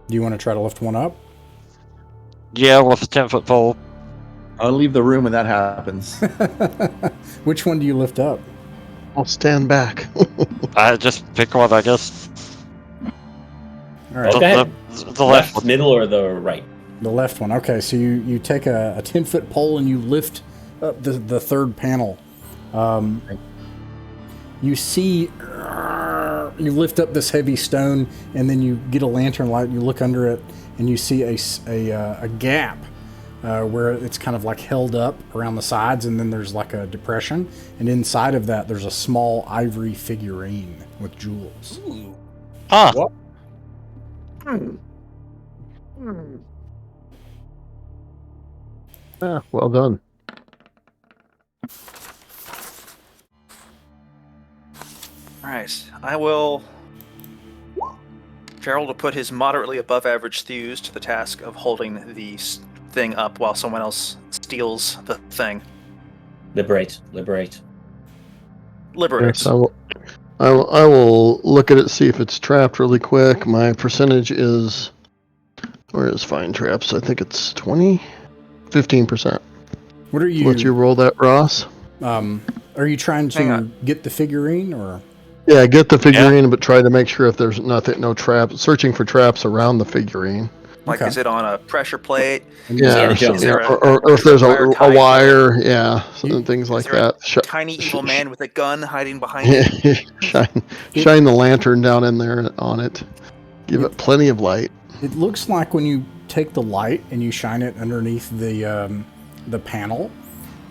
Do you want to try to lift one up? yeah, with a 10-foot pole. I'll leave the room when that happens. Which one do you lift up? I'll stand back. I just pick one, I guess. All right, Oh, go ahead. The left one. middle, or the right? the left one. Okay, so you take a 10-foot pole and you lift up the third panel. You see, you lift up this heavy stone, and then you get a lantern light. And you look under it, and you see a gap where it's kind of like held up around the sides, and then there's like a depression, and inside of that there's a small ivory figurine with jewels. Huh. What? Yeah, well done. Alright, I will... Gerald will put his moderately above average thews to the task of holding the thing up while someone else steals the thing. Liberate. Liberates. Yes, I will look at it, see if it's trapped really quick. My percentage is... Where is find traps? I think it's 20? 15%. What are you? Let you roll that, Ross. Are you trying Hang to on. get the figurine, or? Yeah, get the figurine, but try to make sure if there's no traps. Searching for traps around the figurine. Like, Okay. is it on a pressure plate? Yeah, Indiana Jones. Is there a- or if there's wire a tied to it? wire, yeah, You- and things like Is there that. a tiny evil man with a gun hiding behind it? shine the lantern down in there on it. Give it plenty of light. It looks like when you take the light and you shine it underneath the panel,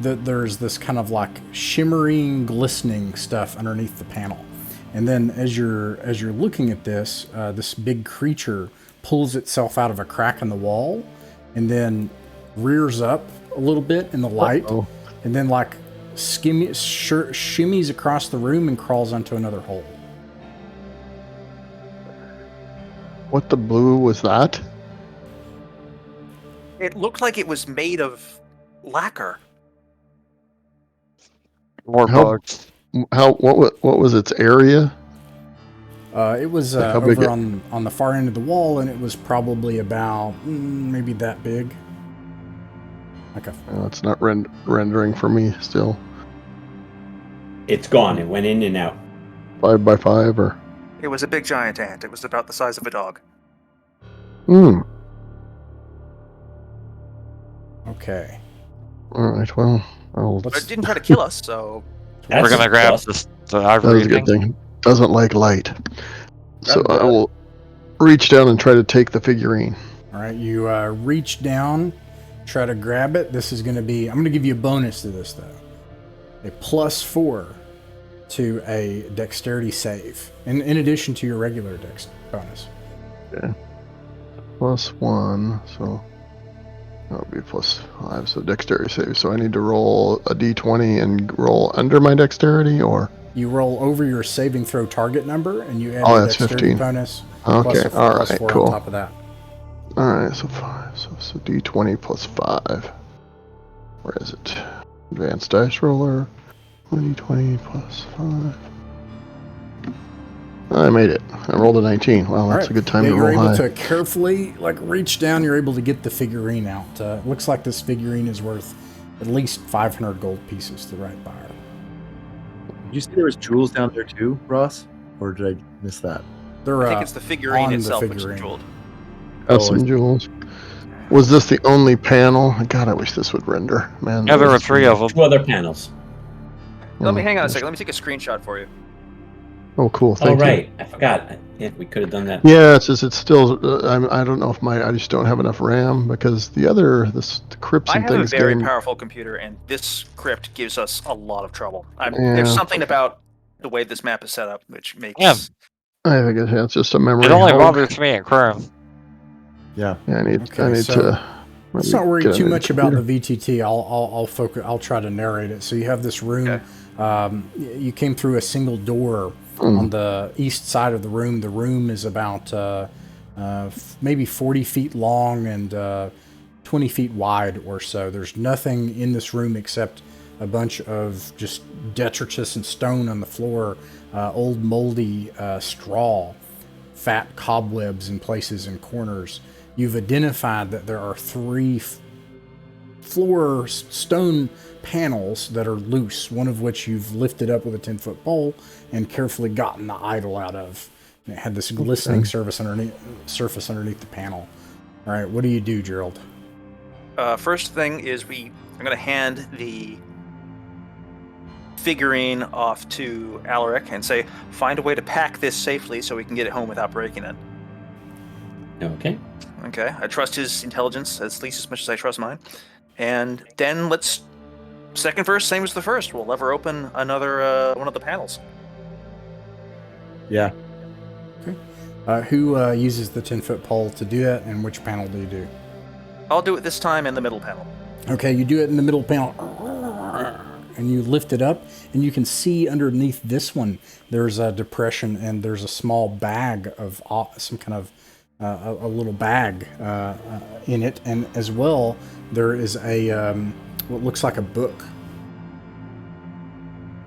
that there's this kind of like shimmering, glistening stuff underneath the panel. And then as you're looking at this, this big creature pulls itself out of a crack in the wall, and then rears up a little bit in the light, Uh-oh. and then like shimmies across the room and crawls onto another hole. What the blue was that? It looked like it was made of lacquer. More How- bugs. What was its area? It was Like how big over it- on the far end of the wall, and it was probably about maybe that big. Like a It's not rendering for me still. It's gone. It went in and out. 5x5 or. It was a big giant ant. It was about the size of a dog. okay. All right. Well, But it didn't try to kill us, so... We're That's gonna a grab plus. the that ivory was a good thing. thing. Doesn't like light. So Not I bad. will reach down and try to take the figurine. All right, you reach down, try to grab it. This is going to be... I'm going to give you a bonus to this, though. A +4 to a dexterity save, in addition to your regular dex bonus. +1. So That would be +5, so dexterity save. So I need to roll a d20 and roll under my dexterity, or? You roll over your saving throw target number, and you add Oh, your that's dexterity 15. bonus. Okay, plus all right, 4 cool. on top of that. All right, so 5. So d20 +5. Where is it? Advanced dice roller. 20 +5. I made it. I rolled a 19. Well, that's All right. a good time Yeah, to you're roll able high. to carefully reach down. You're able to get the figurine out. It looks like this figurine is worth at least 500 gold pieces to the right buyer. Did you say there was jewels down there too, Ross? Or did I miss that? They're, I think it's the figurine on the itself which is figurine. jeweled. Got Oh, some I- jewels. Was this the only panel? God, I wish this would render. Man. Yeah, there were 3 of them. 2 other panels. Let me hang on a second. Let me take a screenshot for you. Oh, cool. Oh, Thank you. right. I forgot. Yeah, we could have done that. Yeah, it's just it's still. I don't know if I just don't have enough RAM because the crypts I and have a things very game. powerful computer, and this crypt gives us a lot of trouble. Yeah. There's something about the way this map is set up which makes. Yeah. I think it's just a memory. It only hog. bothers me in Chrome. Yeah. Yeah, I need Okay, so to. let's not worry get too a new much about the computer. VTT. I'll focus. I'll try to narrate it. So you have this room. Okay. You came through a single door on the east side of the room. The room is about maybe 40 feet long and 20 feet wide or so. There's nothing in this room except a bunch of just detritus and stone on the floor, old moldy straw, fat cobwebs in places and corners. You've identified that there are 3 floor stone panels that are loose, one of which you've lifted up with a 10-foot pole and carefully gotten the idol out of. And it had this glistening surface underneath the panel. All right, what do you do, Gerald? First thing is I'm going to hand the figurine off to Alaric and say, find a way to pack this safely so we can get it home without breaking it. Okay. Okay, I trust his intelligence at least as much as I trust mine. And then second verse, same as the first. We'll lever open another one of the panels. Yeah. Who uses the 10-foot pole to do that, and which panel do you do? I'll do it this time in the middle panel. Okay, you do it in the middle panel, and you lift it up, and you can see underneath this one, there's a depression, and there's a small bag of some kind of a little bag in it, and as well, there is a what looks like a book.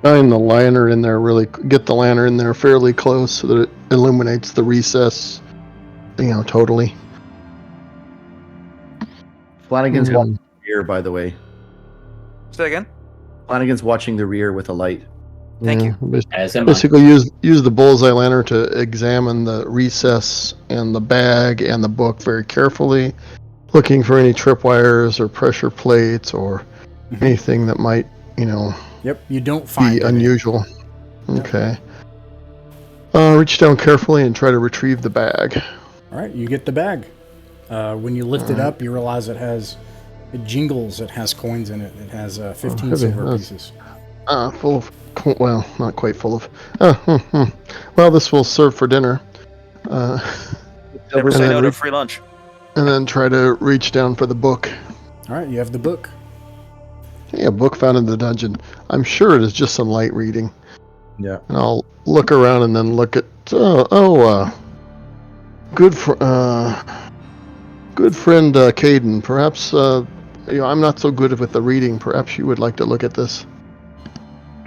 Shine the lantern in there. Get the lantern in there fairly close so that it illuminates the recess. Totally. Flanagan's Yeah. watching the rear, by the way. Say again? Flanagan's watching the rear with a light. Thank you. As am I. Basically, use the bullseye lantern to examine the recess and the bag and the book very carefully, looking for any tripwires or pressure plates or anything that might, Yep, you don't find be any. unusual. Okay. Reach down carefully and try to retrieve the bag. All right, you get the bag. When you lift it up, you realize it jingles. It has coins in it. It has 15 heavy. silver pieces. Full of, well, not quite full of. Well, this will serve for dinner. Never say then no to free lunch. And then try to reach down for the book. All right, you have the book. Hey, a book found in the dungeon. I'm sure it is just some light reading. Yeah. And I'll look around and then look at. Good friend Caden. Perhaps I'm not so good with the reading. Perhaps you would like to look at this.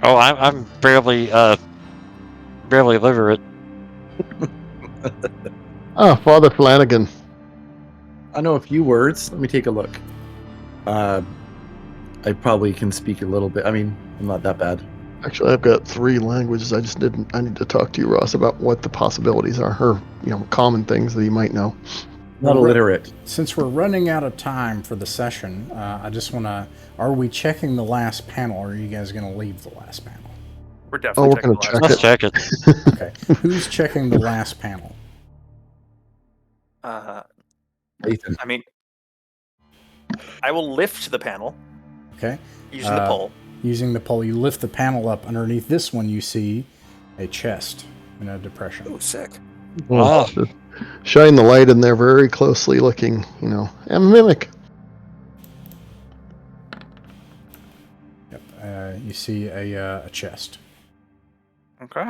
Oh, I'm barely literate. Father Flanagan. I know a few words. Let me take a look. I probably can speak a little bit. I mean, I'm not that bad. Actually, I've got 3 languages. I need to talk to you, Ross, about what the possibilities are. Common things that you might know. Not illiterate. Since we're running out of time for the session, I just want to... Are we checking the last panel, or are you guys going to leave the last panel? We're definitely we're checking gonna the check last. Let's check it. Okay. Who's checking the last panel? Nathan. I mean, I will lift the panel Okay. using the pole. Using the pole, you lift the panel up. Underneath this one, you see a chest in a depression. Oh, sick. Oh. Shine the light in there very closely, looking. And mimic. you see a chest. Okay.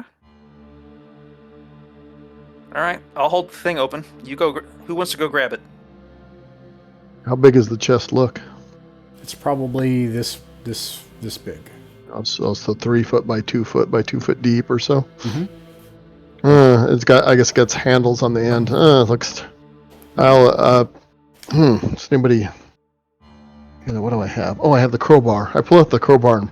All right, I'll hold the thing open. You go. Who wants to go grab it? How big does the chest look? It's probably this big. So 3 foot by 2 foot by 2 foot deep or so. Mm-hmm. It's got, I guess, it gets handles on the end. Looks. I'll. Does anybody? What do I have? Oh, I have the crowbar. I pull out the crowbar and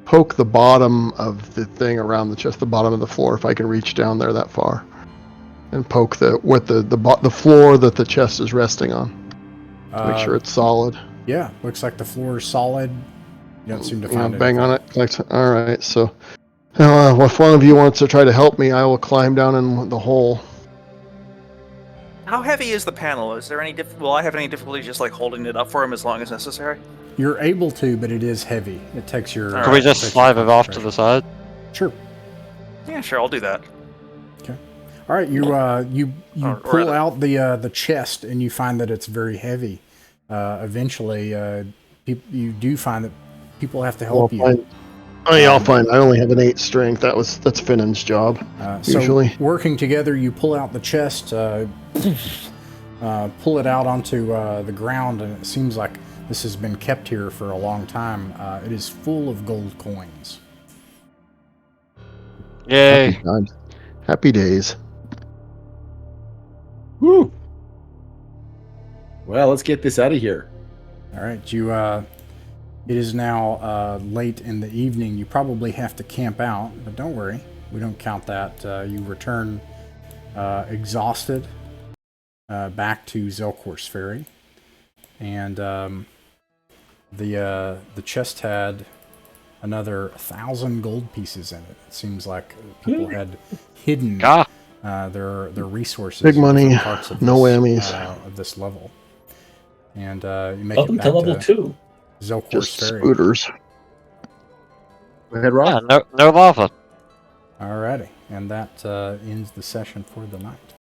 poke the bottom of the thing around the chest, the bottom of the floor, if I can reach down there that far, and poke the floor that the chest is resting on to make sure it's solid. Yeah, looks like the floor is solid. You don't seem to find bang anything. on it. All right, so if one of you wants to try to help me, I will climb down in the hole. How heavy is the panel? Is there any will I have any difficulty just like holding it up for him as long as necessary? You're able to, but it is heavy. It takes your. All Can we right. just slide it off to the side? Sure. Yeah, sure, I'll do that. Okay. All right. You pull out the chest and you find that it's very heavy. Eventually, you do find that people have to help you. I'll find. I only have an 8 strength. That's Finnan's job. Usually. So working together, you pull out the chest, pull it out onto the ground, and it seems like this has been kept here for a long time. It is full of gold coins. Yay! Happy times. Happy days. Woo! Well, let's get this out of here. All right, it is now late in the evening. You probably have to camp out, but don't worry. We don't count that. You return exhausted back to Zelkor's Ferry. And the chest had another 1,000 gold pieces in it. It seems like people had hidden their resources. Big money, parts of no whammies. Of this level. And you make Welcome it back to level 2. Zelkor's Just Ferry. scooters. Go ahead, Rob. Yeah, no lava. Alrighty, and that ends the session for the night.